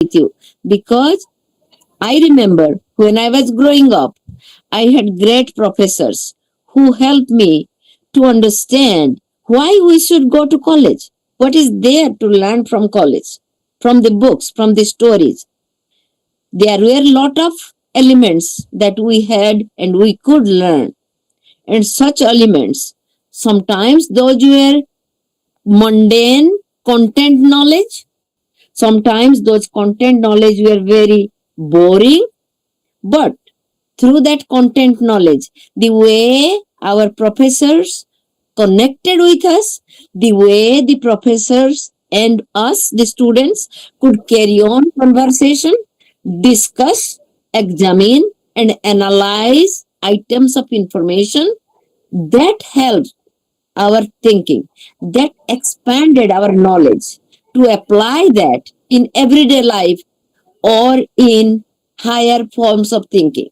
with you because I remember when I was growing up, I had great professors who helped me to understand why we should go to college. What is there to learn from college? From the books, from the stories. There were a lot of elements that we had and we could learn. And such elements, sometimes those were mundane content knowledge. Sometimes those content knowledge were very boring, but through that content knowledge, the way our professors connected with us, the way the professors and us, the students, could carry on conversation, discuss, examine, and analyze items of information that helped our thinking, that expanded our knowledge to apply that in everyday life or in higher forms of thinking.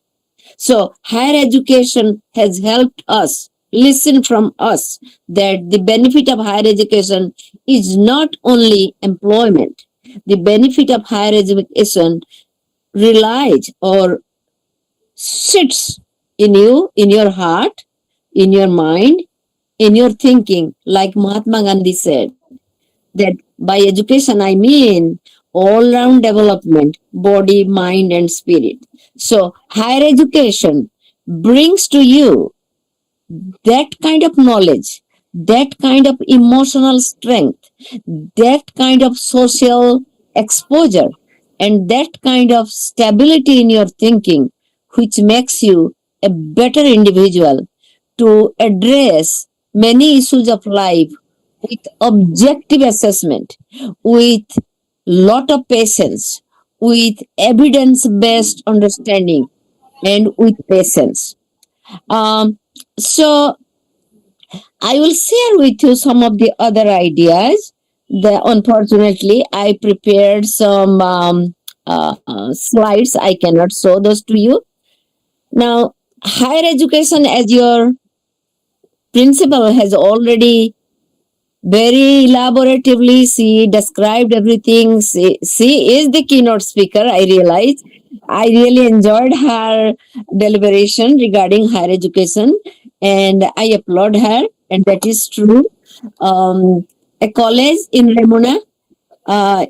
So, higher education has helped us listen from us that the benefit of higher education is not only employment. The benefit of higher education relies or sits in you, in your heart, in your mind, in your thinking, like Mahatma Gandhi said, that by education I mean all round development, body, mind, and spirit. So, higher education brings to you that kind of knowledge, that kind of emotional strength, that kind of social exposure, and that kind of stability in your thinking, which makes you a better individual to address many issues of life with objective assessment, with lot of patience, with evidence based understanding, and with patience. Um, so I will share with you some of the other ideas. Unfortunately, I prepared some slides. I cannot show those to you. Now, higher education, as your principal has already very elaboratively, she described everything. She is the keynote speaker, I realize. I really enjoyed her deliberation regarding higher education and I applaud her, and that is true. A college in Remuna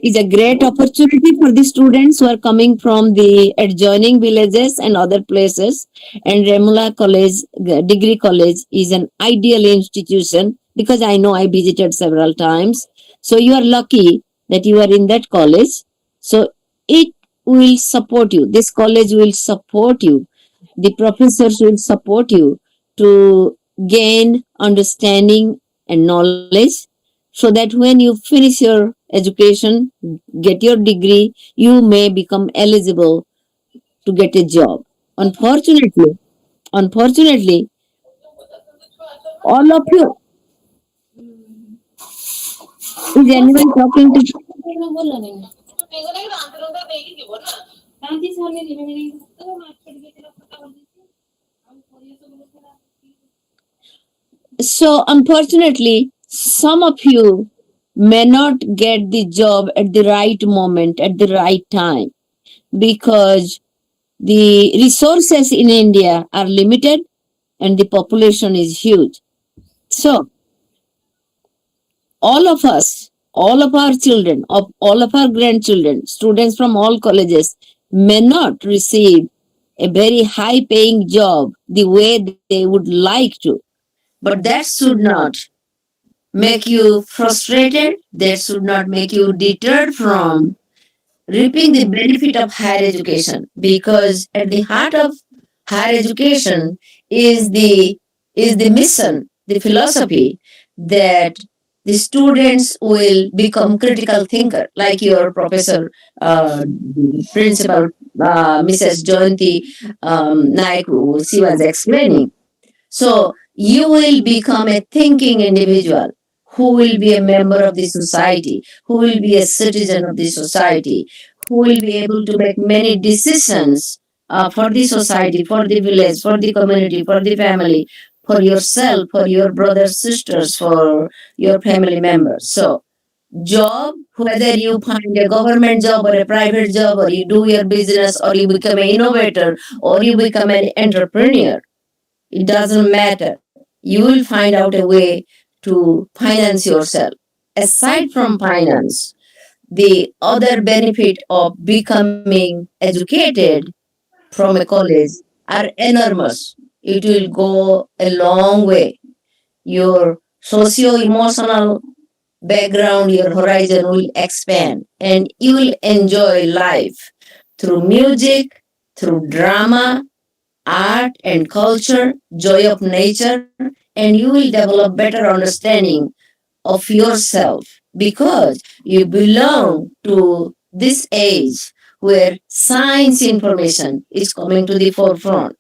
is a great opportunity for the students who are coming from the adjoining villages and other places. And Remula College, Degree College, is an ideal institution because I know I visited several times. So you are lucky that you are in that college. So it will support you. This college will support you. The professors will support you to gain understanding and knowledge so that when you finish your education, get your degree, you may become eligible to get a job. Unfortunately, all of you, is anyone talking to? So, unfortunately, some of you may not get the job at the right moment, at the right time, because the resources in India are limited and the population is huge. So, all of us, all of our children, of all of our grandchildren, students from all colleges may not receive a very high paying job the way they would like to. But that should not make you frustrated, that should not make you deterred from reaping the benefit of higher education, because at the heart of higher education is the mission, the philosophy that the students will become critical thinker, like your professor, principal, Mrs. Jayanti Naik, she was explaining. So you will become a thinking individual who will be a member of the society, who will be a citizen of the society, who will be able to make many decisions for the society, for the village, for the community, for the family, for yourself, for your brothers, sisters, for your family members. So job, whether you find a government job or a private job, or you do your business, or you become an innovator, or you become an entrepreneur, it doesn't matter. You will find out a way to finance yourself. Aside from finance, the other benefit of becoming educated from a college are enormous. It will go a long way. Your socio emotional background, your horizon will expand, and you will enjoy life through music, through drama, art and culture, joy of nature, and you will develop better understanding of yourself because you belong to this age where science information is coming to the forefront.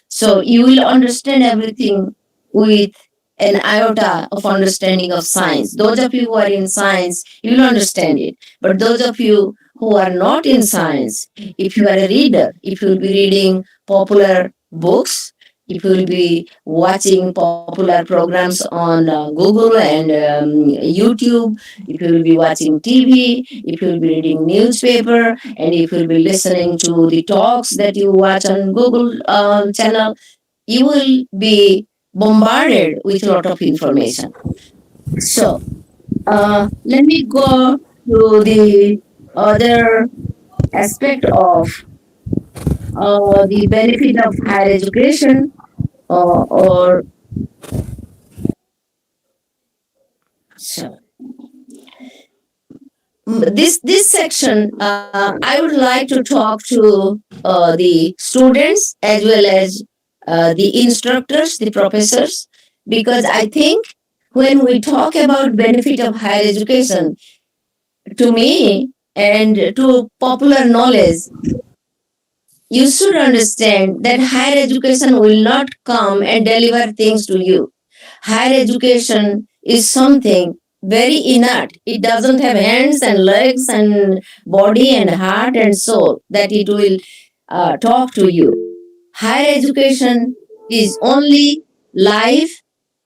So you will understand everything with an iota of understanding of science. Those of you who are in science, you will understand it. But those of you who are not in science, if you are a reader, if you will be reading popular books, if you will be watching popular programs on Google and YouTube, if you will be watching TV, if you will be reading newspaper, and if you will be listening to the talks that you watch on Google channel, you will be bombarded with a lot of information. So, let me go to the other aspect of the benefit of higher education, or so. This section, I would like to talk to the students as well as the instructors, the professors, because I think when we talk about benefit of higher education, to me and to popular knowledge, you should understand that higher education will not come and deliver things to you. Higher education is something very inert. It doesn't have hands and legs and body and heart and soul that it will talk to you. Higher education is only live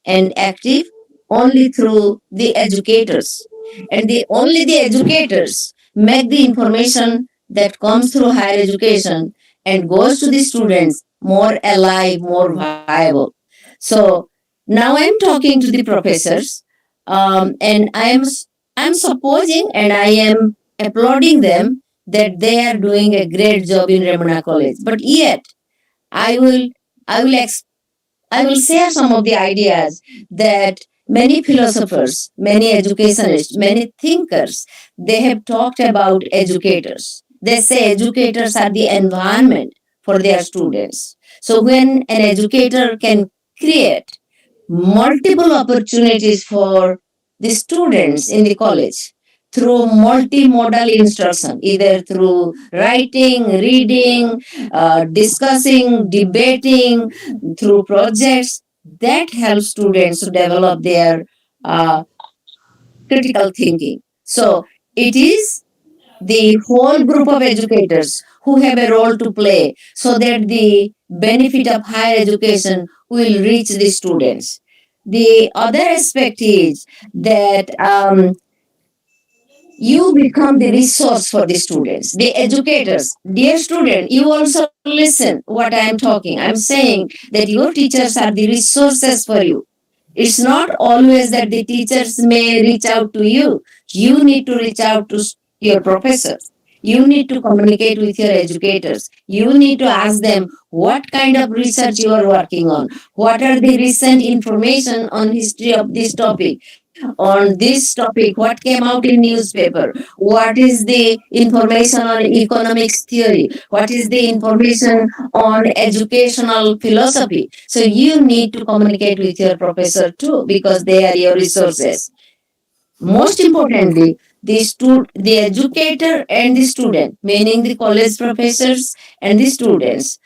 and active only through the educators. And only the educators make the information that comes through higher education and goes to the students more alive, more viable. So now I'm talking to the professors, and I'm supposing and I am applauding them that they are doing a great job in Remuna College. But yet I will I will I will share some of the ideas that many philosophers, many educationists, many thinkers, they have talked about educators. They say educators are the environment for their students. So when an educator can create multiple opportunities for the students in the college through multimodal instruction, either through writing, reading, discussing, debating, through projects, that helps students to develop their uh, critical thinking. So it is the whole group of educators who have a role to play so that the benefit of higher education will reach the students. The other aspect is that you become the resource for the students, the educators. Dear student, you also listen what I am talking. I'm saying that your teachers are the resources for you. It's not always that the teachers may reach out to you. You need to reach out to your professors. You need to communicate with your educators. You need to ask them what kind of research you are working on. What are the recent information on history of this topic? On this topic, what came out in newspaper? What is the information on economics theory? What is the information on educational philosophy? So you need to communicate with your professor too because they are your resources. Most importantly, the educator and the student, meaning the college professors and the students,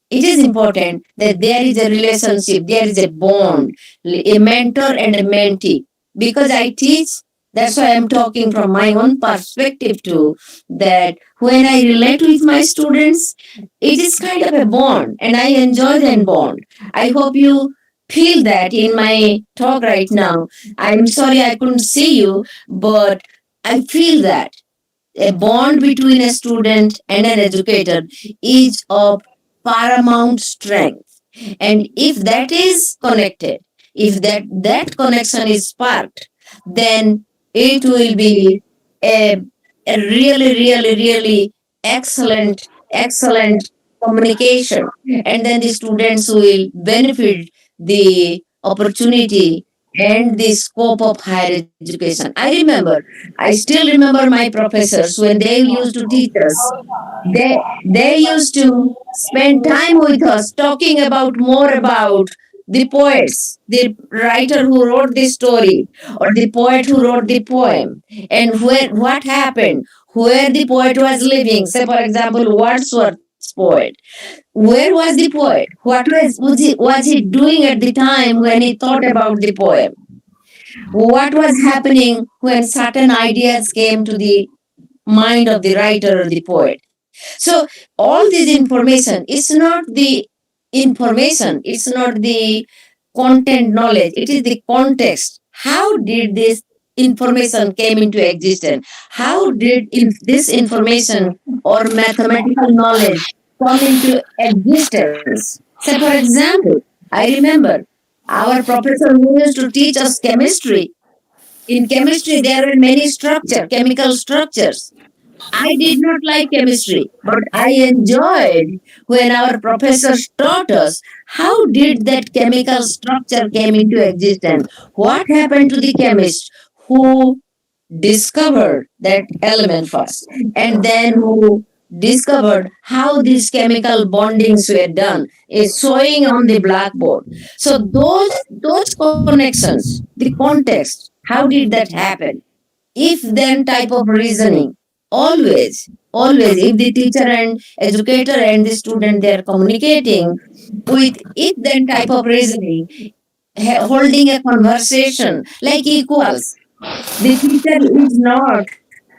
it is important that there is a relationship, there is a bond, a mentor and a mentee. Because I teach, that's why I'm talking from my own perspective too, that when I relate with my students, it is kind of a bond and I enjoy that bond. I hope you feel that in my talk right now. I'm sorry I couldn't see you, but I feel that a bond between a student and an educator is of paramount strength. And if that is connected, if that connection is sparked, then it will be a, a really excellent communication. And then the students will benefit the opportunity and the scope of higher education. I still remember my professors when they used to teach us. They used to spend time with us talking about more about the poets, the writer who wrote the story, or the poet who wrote the poem, and where what happened, where the poet was living. Say, for example, Wordsworth's poet. Where was the poet? Was he doing at the time when he thought about the poem? What was happening when certain ideas came to the mind of the writer or the poet? So all this information, it's not the content knowledge, it is the context. How did this information came into existence? How did this information or mathematical knowledge come into existence? Say, for example, I remember our professor who used to teach us chemistry. In chemistry, there are many chemical structures. I did not like chemistry, but I enjoyed when our professors taught us how did that chemical structure came into existence. What happened to the chemist who discovered that element first, and then who discovered how these chemical bondings were done is showing on the blackboard. So those connections, the context, how did that happen? If then type of reasoning, always if the teacher and educator and the student they are communicating with if then type of reasoning, holding a conversation like equals, the teacher is not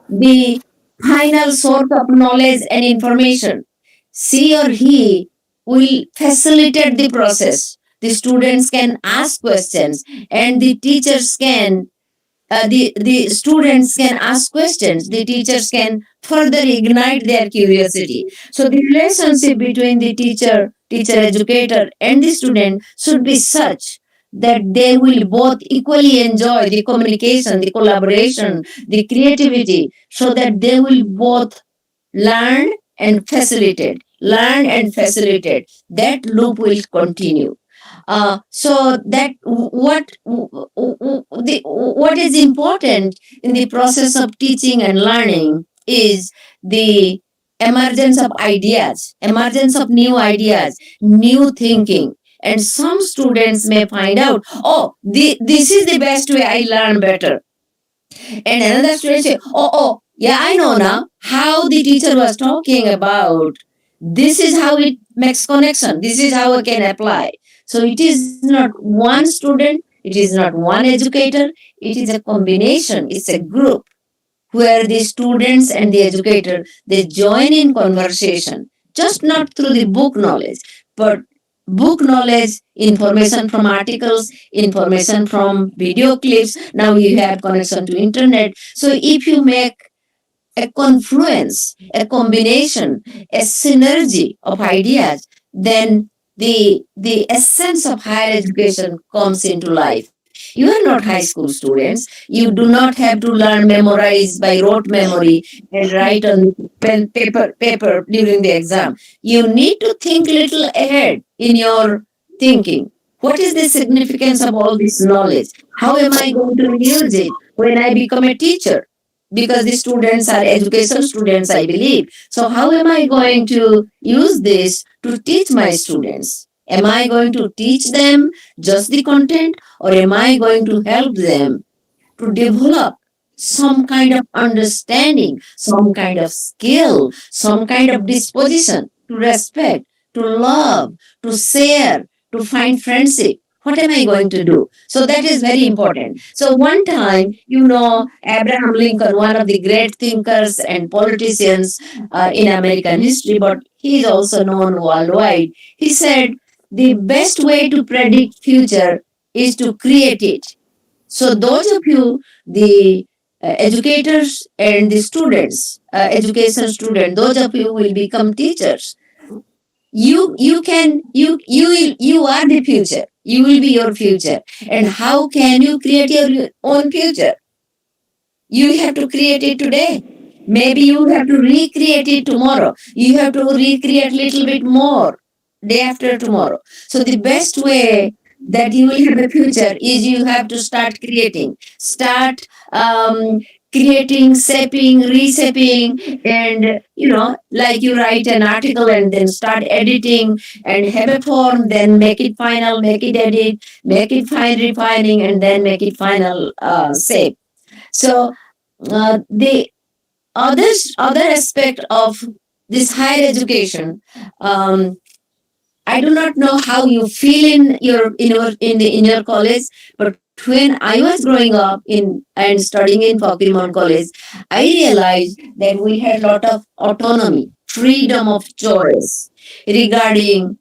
the final source of knowledge and information. She or he will facilitate the process. The students can ask questions and the teachers can the students can ask questions, the teachers can further ignite their curiosity. So the relationship between the teacher educator and the student should be such that they will both equally enjoy the communication, the collaboration, the creativity, so that they will both learn and facilitate. That loop will continue. So that what is important in the process of teaching and learning is the emergence of new ideas, new thinking. And some students may find out, oh, this is the best way I learn better. And another student say, oh, yeah, I know now how the teacher was talking about. This is how it makes connection. This is how I can apply. So it is not one student, it is not one educator, it is a combination, it's a group where the students and the educator they join in conversation, just not through the book knowledge, but book knowledge, information from articles, information from video clips. Now you have connection to internet. So if you make a confluence, a combination, a synergy of ideas, then the essence of higher education comes into life. You are not high school students. You do not have to learn memorize by rote memory and write on paper during the exam. You need to think little ahead in your thinking. What is the significance of all this knowledge? How am I going to use it when I become a teacher? Because the students are education students, I believe. So how am I going to use this to teach my students? Am I going to teach them just the content, or am I going to help them to develop some kind of understanding, some kind of skill, some kind of disposition to respect, to love, to share, to find friendship? What am I going to do? So that is very important. So one time, Abraham Lincoln, one of the great thinkers and politicians in American history, but he is also known worldwide. He said, the best way to predict future is to create it. So those of you, the educators and the students, education student, those of you who will become teachers, you can you are the future. You will be your future. And how can you create your own future? You have to create it today. Maybe you have to recreate it tomorrow. You have to recreate little bit more day after tomorrow. So the best way that you will have a future is you have to start creating. Start creating, shaping, reshaping, and like you write an article and then start editing and have a form, then make it final, make it edit, make it fine refining, and then make it final shape. So the other aspect of this higher education, um, I do not know how you feel in your college, but when I was growing up in and studying in Fakirimon College, I realized that we had a lot of autonomy, freedom of choice regarding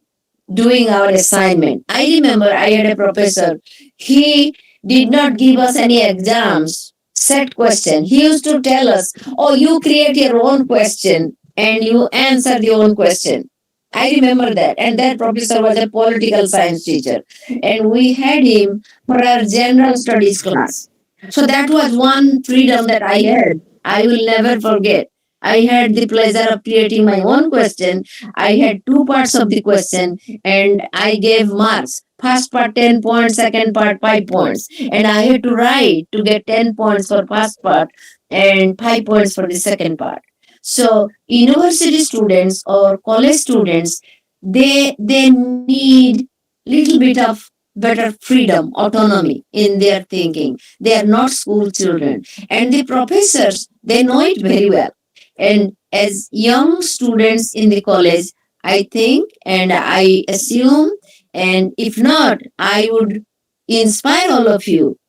doing our assignment. I remember I had a professor. He did not give us any exams, set question. He used to tell us, "Oh, you create your own question and you answer the own question." I remember that. And that professor was a political science teacher. And we had him for our general studies class. So that was one freedom that I had. I will never forget. I had the pleasure of creating my own question. I had two parts of the question and I gave marks. First part 10 points, second part 5 points. And I had to write to get 10 points for first part and 5 points for the second part. So university students or college students, they need little bit of better freedom, autonomy in their thinking. They are not school children. And the professors, they know it very well. And as young students in the college, I think and I assume, and if not, I would inspire all of you,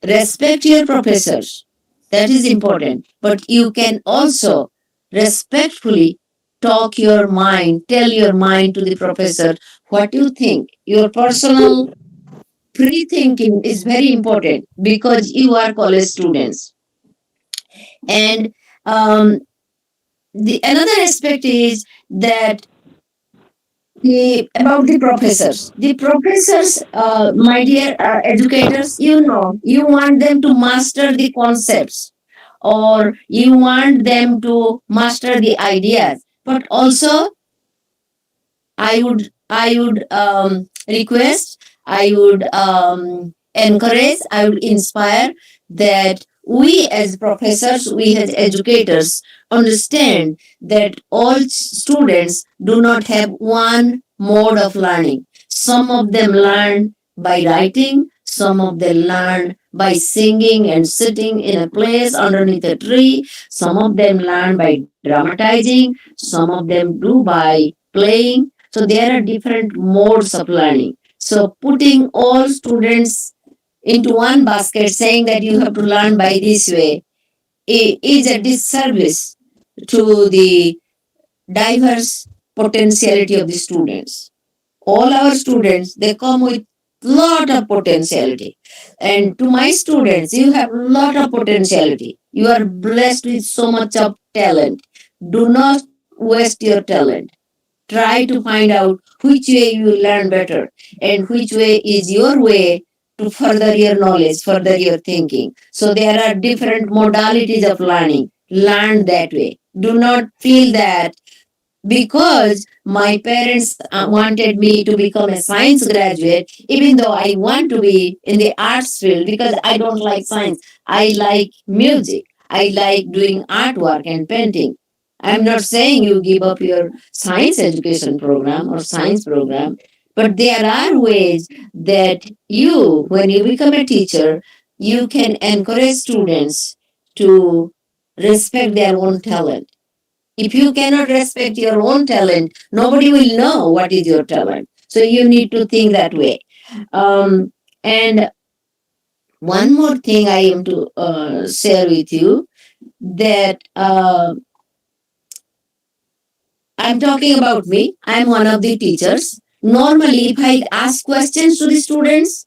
respect your professors. That is important. But you can also respectfully talk your mind, tell your mind to the professor what you think. Your personal pre-thinking is very important because you are college students. And the another aspect is that the about the professors. The professors, my dear educators, you want them to master the concepts or you want them to master the ideas, but also I would request, I would encourage, I would inspire that we as professors, we as educators understand that all students do not have one mode of learning. Some of them learn by writing, some of them learn by singing and sitting in a place underneath a tree, some of them learn by dramatizing, some of them do by playing. So there are different modes of learning. So putting all students into one basket saying that you have to learn by this way is a disservice to the diverse potentiality of the students. All our students, they come with lot of potentiality. And to my students, you have lot of potentiality. You are blessed with so much of talent. Do not waste your talent. Try to find out which way you will learn better and which way is your way to further your knowledge, further your thinking. So there are different modalities of learning. Learn that way. Do not feel that because my parents wanted me to become a science graduate, even though I want to be in the arts field because I don't like science. I like music. I like doing artwork and painting. I'm not saying you give up your science education program or science program, but there are ways that you, when you become a teacher, you can encourage students to respect their own talent. If you cannot respect your own talent, nobody will know what is your talent. So you need to think that way. And one more thing I am to share with you that I'm talking about me. I'm one of the teachers. Normally, if I ask questions to the students,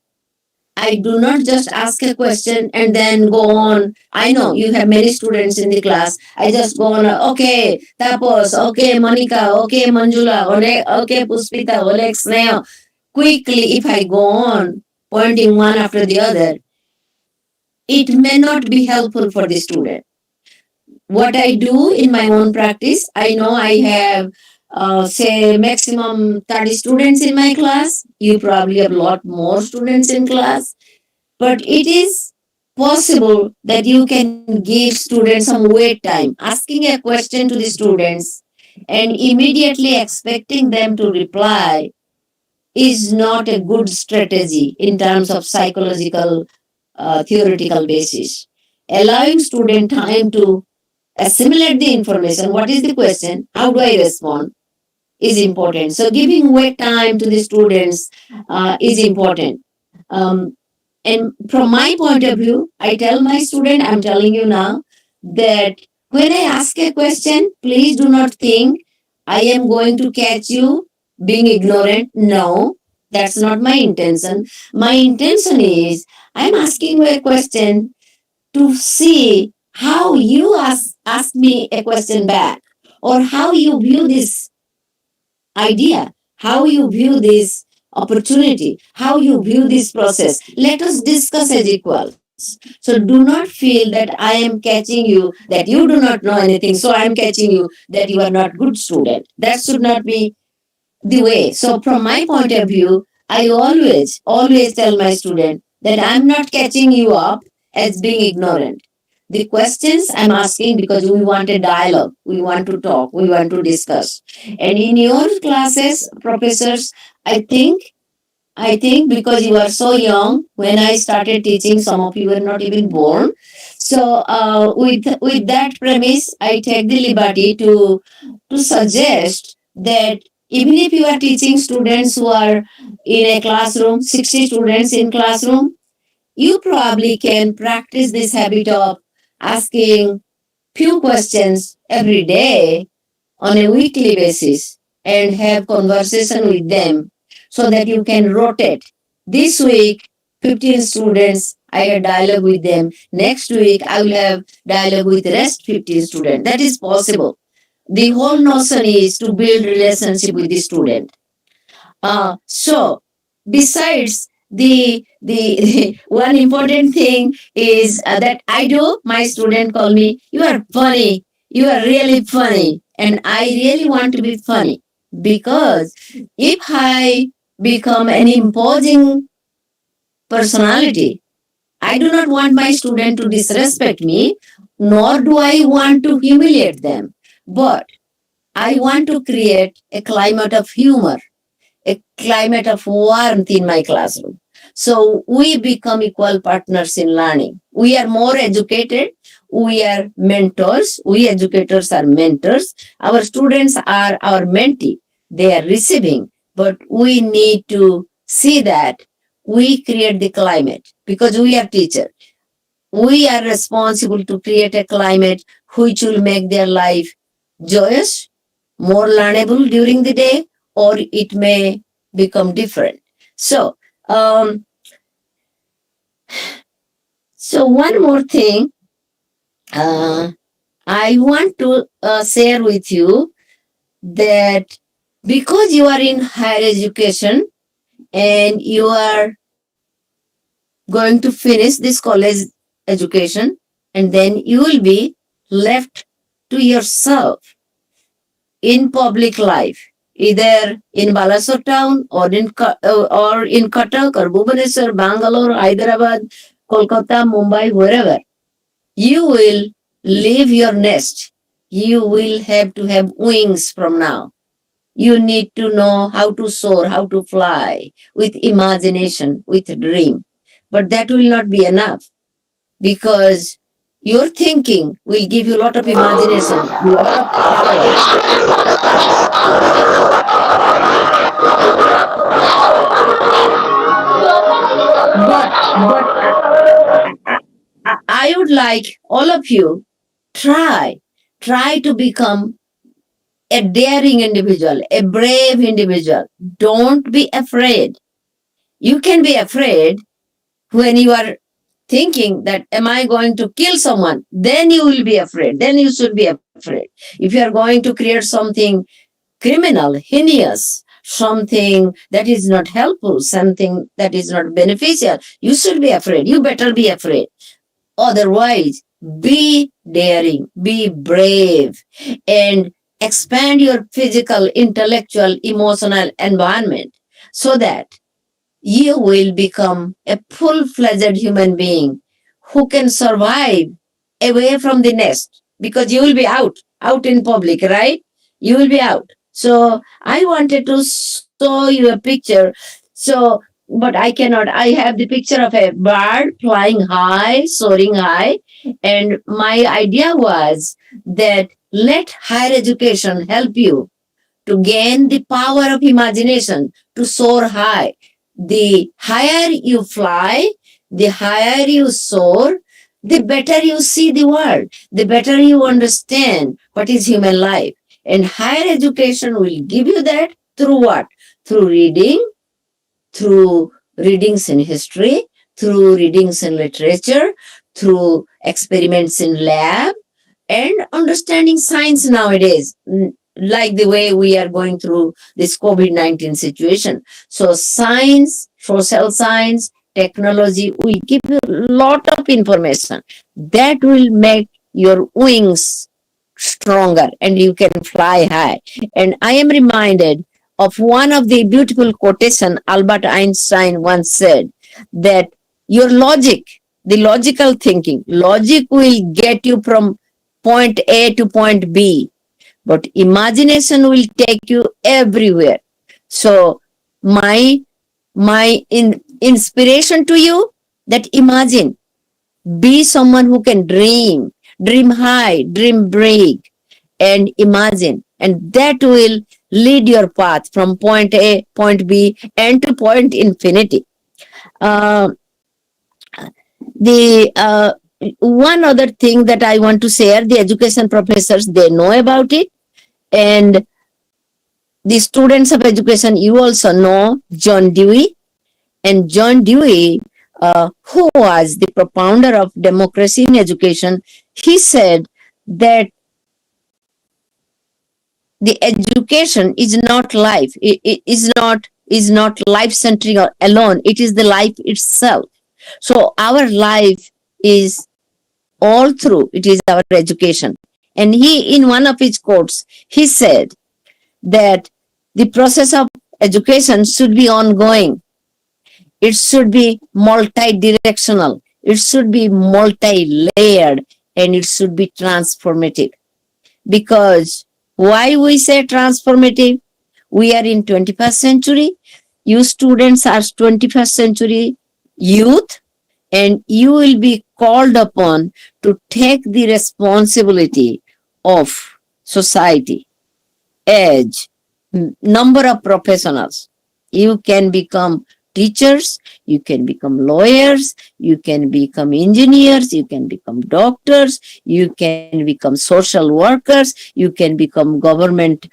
I do not just ask a question and then go on. I know you have many students in the class. I just go on, okay, Tapos, okay, Monica, okay, Manjula, okay, Puspita, Oleg, Sneha. Quickly, if I go on pointing one after the other, it may not be helpful for the student. What I do in my own practice, I know I have, say, maximum 30 students in my class. You probably have a lot more students in class, but it is possible that you can give students some wait time. Asking a question to the students and immediately expecting them to reply is not a good strategy in terms of psychological theoretical basis. Allowing student time to assimilate the information, what is the question, how do I respond, is important. So giving wait time to the students is important. Um, and from my point of view, I tell my student, I'm telling you now, that when I ask a question, please do not think I am going to catch you being ignorant. No, that's not my intention. My intention is I'm asking you a question to see how you ask me a question back, or how you view this idea, how you view this opportunity, how you view this process. Let us discuss as equals. So do not feel that I am catching you, that you do not know anything, so I am catching you that you are not good student. That should not be the way. So from my point of view, I always tell my student that I'm not catching you up as being ignorant. The questions I'm asking because we want a dialogue, we want to talk, we want to discuss. And in your classes, professors, I think I think because you are so young, when I started teaching, some of you were not even born. So with that premise, I take the liberty to suggest that even if you are teaching students who are in a classroom, 60 students in classroom, you probably can practice this habit of asking few questions every day on a weekly basis and have conversation with them so that you can rotate. This week, 15 students, I had dialogue with them. Next week, I will have dialogue with the rest 15 students. That is possible. The whole notion is to build relationship with the student. So besides the one important thing is that I do, my student call me, you are funny, you are really funny, and I really want to be funny, because if I become an imposing personality, I do not want my student to disrespect me, nor do I want to humiliate them, but I want to create a climate of humor, a climate of warmth in my classroom. So we become equal partners in learning. We are more educated. We are mentors. We educators are mentors. Our students are our mentee. They are receiving. But we need to see that we create the climate because we are teachers. We are responsible to create a climate which will make their life joyous, more learnable during the day, or it may become different. So, um, so one more thing uh, I want to share with you, that because you are in higher education and you are going to finish this college education, and then you will be left to yourself in public life, either in Balasore town or in Cuttack or Bhubaneswar, Bangalore, Hyderabad, Kolkata, Mumbai, wherever. You will leave your nest. You will have to have wings from now. You need to know how to soar, how to fly with imagination, with dream. But that will not be enough, because your thinking will give you a lot of imagination, a lot of power. But I would like all of you try to become a daring individual, a brave individual. Don't be afraid. You can be afraid when you are thinking that, am I going to kill someone? Then you will be afraid. Then you should be afraid. If you are going to create something criminal, heinous, something that is not helpful, something that is not beneficial, you should be afraid. You better be afraid. Otherwise, be daring, be brave, and expand your physical, intellectual, emotional environment so that you will become a full-fledged human being who can survive away from the nest, because you will be out in public, right? You will be out. So I wanted to show you a picture. So, but I cannot. I have the picture of a bird flying high, soaring high. And my idea was that let higher education help you to gain the power of imagination, to soar high. The higher you fly, the higher you soar, the better you see the world, the better you understand what is human life. And higher education will give you that through what? Through reading, through readings in history, through readings in literature, through experiments in lab, and understanding science nowadays, like the way we are going through this COVID-19 situation. So science, social science, technology will give you a lot of information that will make your wings stronger and you can fly high. And I am reminded of one of the beautiful quotation Albert Einstein once said, that your logic, the logical thinking, logic will get you from point A to point B, but imagination will take you everywhere. So my inspiration to you, that imagine, be someone who can dream high, dream big, and imagine, and that will lead your path from point A, point B, and to point infinity. Uh, the one other thing that I want to share, the education professors, they know about it, and the students of education, you also know John Dewey. And John Dewey, who was the propounder of democracy in education, he said that the education is not life. It is not life centering alone. It is the life itself. So our life is all through. It is our education. And he, in one of his quotes, he said that the process of education should be ongoing. It should be multi-directional. It should be multi-layered, and it should be transformative. Because why we say transformative? We are in 21st century. You students are 21st century youth, and you will be called upon to take the responsibility of society, age, number of professionals. You can become teachers, you can become lawyers, you can become engineers, you can become doctors, you can become social workers, you can become government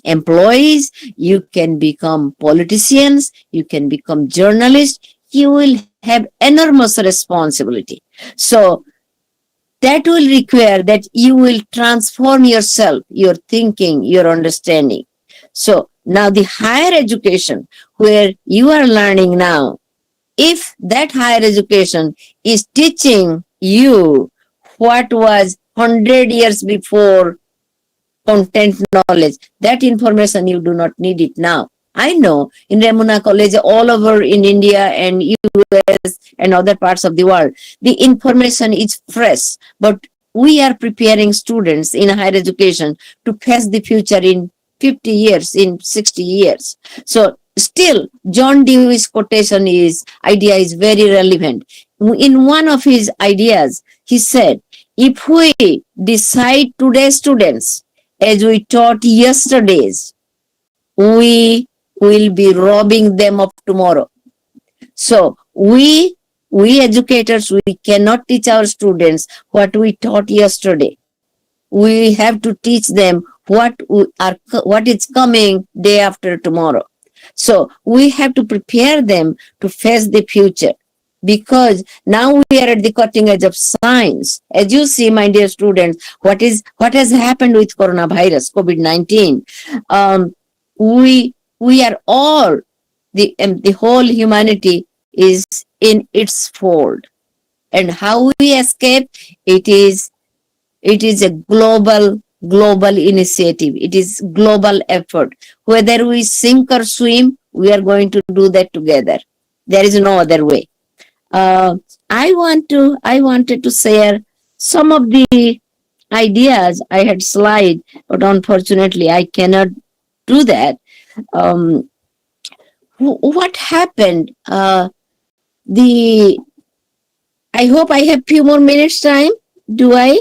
employees, you can become politicians, you can become journalists. You will have enormous responsibility. So that will require that you will transform yourself, your thinking, your understanding. So now the higher education where you are learning now, if that higher education is teaching you what was 100 years before content knowledge, that information you do not need it now. I know in Remuna College all over in India and US and other parts of the world, the information is fresh, but we are preparing students in higher education to face the future in 50 years, in 60 years. So still, John Dewey's quotation idea is very relevant. In one of his ideas, he said, if we decide today's students as we taught yesterday's, we will be robbing them of tomorrow. So we educators, we cannot teach our students what we taught yesterday. We have to teach them what is coming day after tomorrow. So we have to prepare them to face the future, because now we are at the cutting edge of science. As you see, my dear students, what has happened with coronavirus, COVID-19. We are all, the whole humanity is in its fold. And how we escape? It is a global initiative. It is global effort. Whether we sink or swim, we are going to do that together. There is no other way. I wanted to share some of the ideas I had slide, but unfortunately I cannot do that. Um, what happened? The I hope I have few more minutes time. Do I?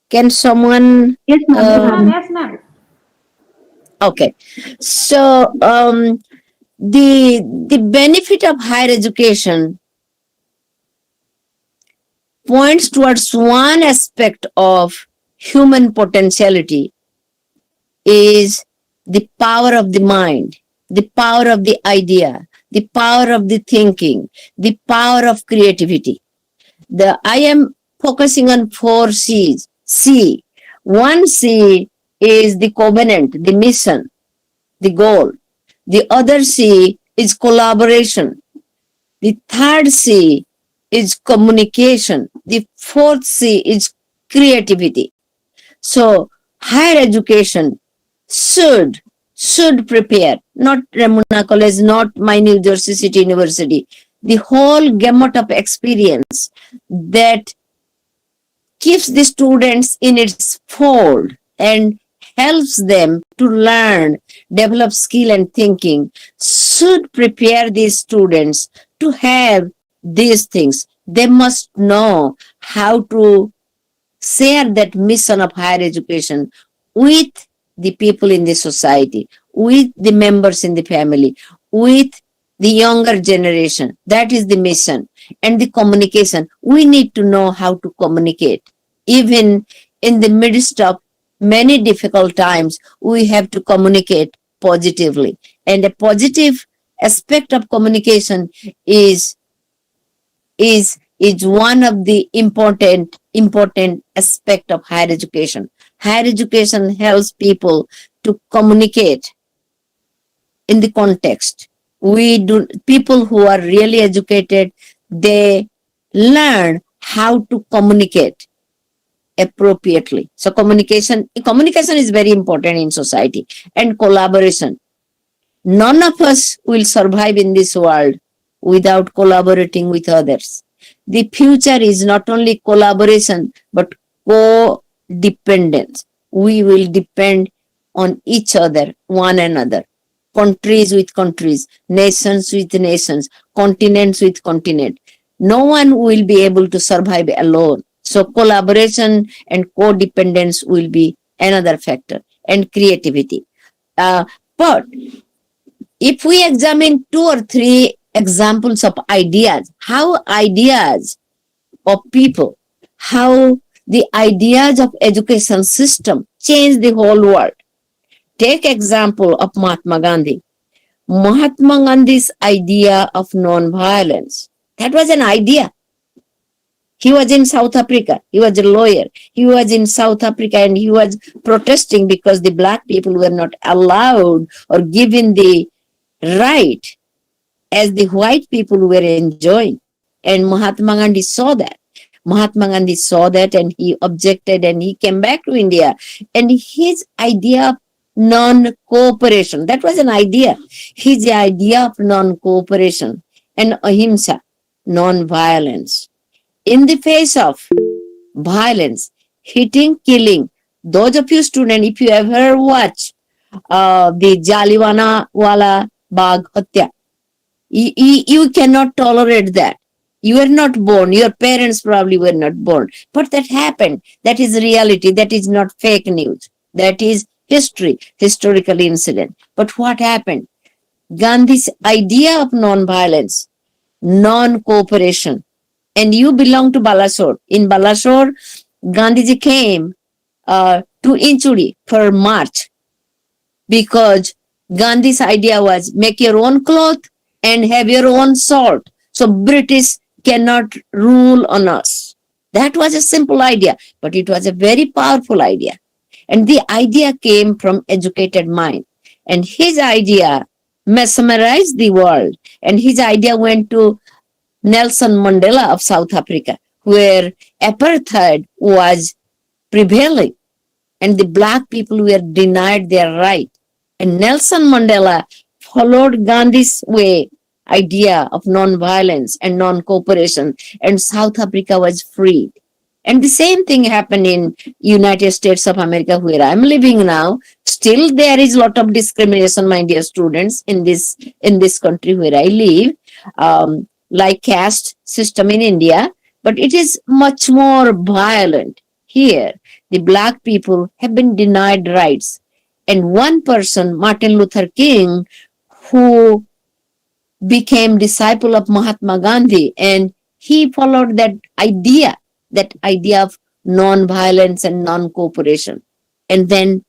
Can someone? Yes, ma'am. Yes, ma'am. Okay. So the benefit of higher education points towards one aspect of human potentiality, is the power of the mind, the power of the idea, the power of the thinking, the power of creativity. I am focusing on 4 C's. One C is the covenant, the mission, the goal. The other C is collaboration. The third C is communication. The fourth C is creativity. So higher education should prepare, not Remuna College, not my New Jersey City University, the whole gamut of experience that keeps the students in its fold and helps them to learn, develop skill and thinking, should prepare these students to have these things. They must know how to share that mission of higher education with the people in the society, with the members in the family, with the younger generation. That is the mission. And the communication. We need to know how to communicate. Even in the midst of many difficult times, we have to communicate positively. And a positive aspect of communication is one of the important aspect of higher education. Higher education helps people to communicate in the context. People who are really educated, they learn how to communicate appropriately. So communication is very important in society. And collaboration. None of us will survive in this world without collaborating with others. The future is not only collaboration, but co-dependence. We will depend on each other, one another. Countries with countries, nations with nations, continents with continent. No one will be able to survive alone. So collaboration and codependence will be another factor, and creativity. But if we examine 2 or 3 examples of ideas, how ideas of people, how the ideas of education system change the whole world. Take example of Mahatma Gandhi. Mahatma Gandhi's idea of non-violence. That was an idea. He was in South Africa. He was a lawyer. He was in South Africa and he was protesting because the black people were not allowed or given the right as the white people were enjoying. And Mahatma Gandhi saw that. Mahatma Gandhi saw that and he objected and he came back to India. And his idea of non-cooperation, that was an idea. His idea of non-cooperation and ahimsa, non-violence. In the face of violence, hitting, killing, those of you students, if you ever watch the Jallianwala Bagh Hatya, you cannot tolerate that. You were not born. Your parents probably were not born. But that happened. That is reality. That is not fake news. That is history, historical incident. But what happened? Gandhi's idea of non-violence, non-cooperation. And you belong to Balasore. In Balasore, Gandhiji came to Inchuri for march because Gandhi's idea was make your own cloth and have your own salt. So British cannot rule on us. That was a simple idea, but it was a very powerful idea. And the idea came from educated mind. And his idea mesmerized the world. And his idea went to Nelson Mandela of South Africa, where apartheid was prevailing and the black people were denied their right. And Nelson Mandela followed Gandhi's way, idea of non-violence and non-cooperation, and South Africa was freed. And the same thing happened in United States of America, where I'm living now. Still, there is a lot of discrimination, my dear students, in this country where I live, like caste system in India, but it is much more violent here. The black people have been denied rights. And one person, Martin Luther King, who became disciple of Mahatma Gandhi, and he followed that idea of non-violence and non-cooperation. And then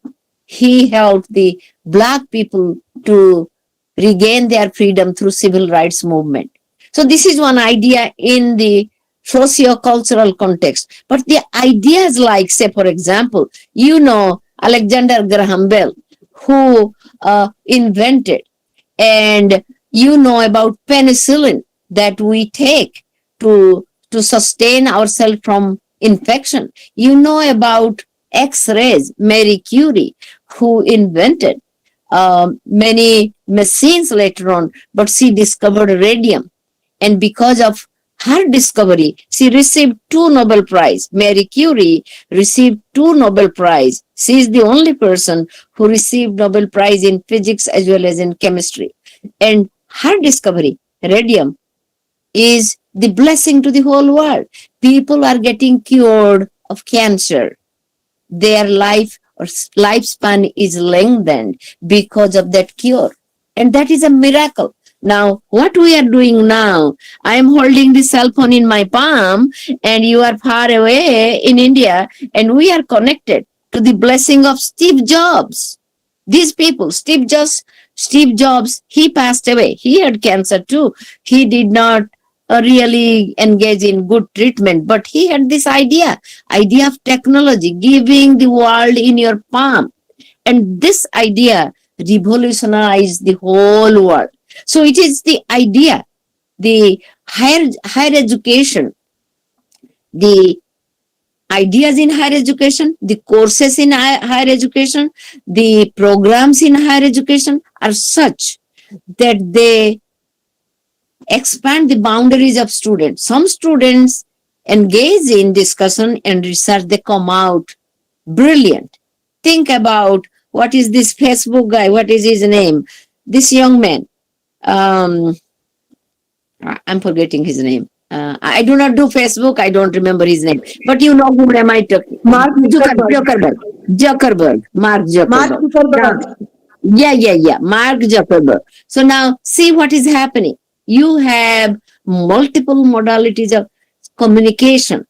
he helped the black people to regain their freedom through civil rights movement. So this is one idea in the socio-cultural context. But the ideas like, say, for example, Alexander Graham Bell, who invented, and about penicillin that we take to sustain ourselves from infection. About X-rays, Marie Curie, who invented many machines later on, but she discovered radium. And because of her discovery, she received 2 Nobel Prizes. Marie Curie received 2 Nobel Prizes. She is the only person who received Nobel Prize in physics as well as in chemistry. And her discovery, radium, is the blessing to the whole world. People are getting cured of cancer. Their lifespan is lengthened because of that cure. And that is a miracle. Now, what we are doing now, I am holding the cell phone in my palm and you are far away in India and we are connected to the blessing of Steve Jobs. These people, Steve Jobs, he passed away. He had cancer too. He did not really engage in good treatment, but he had this idea of technology, giving the world in your palm. And this idea revolutionized the whole world. So it is the idea, the higher education, the ideas in higher education, the courses in higher education, the programs in higher education are such that they expand the boundaries of students. Some students engage in discussion and research, they come out brilliant. Think about what is this Facebook guy, what is his name? This young man. I'm forgetting his name. I do not do Facebook. I don't remember his name. But you know whom am I talking? Mark Zuckerberg. Mark Zuckerberg. Yeah. Mark Zuckerberg. So now see what is happening. You have multiple modalities of communication,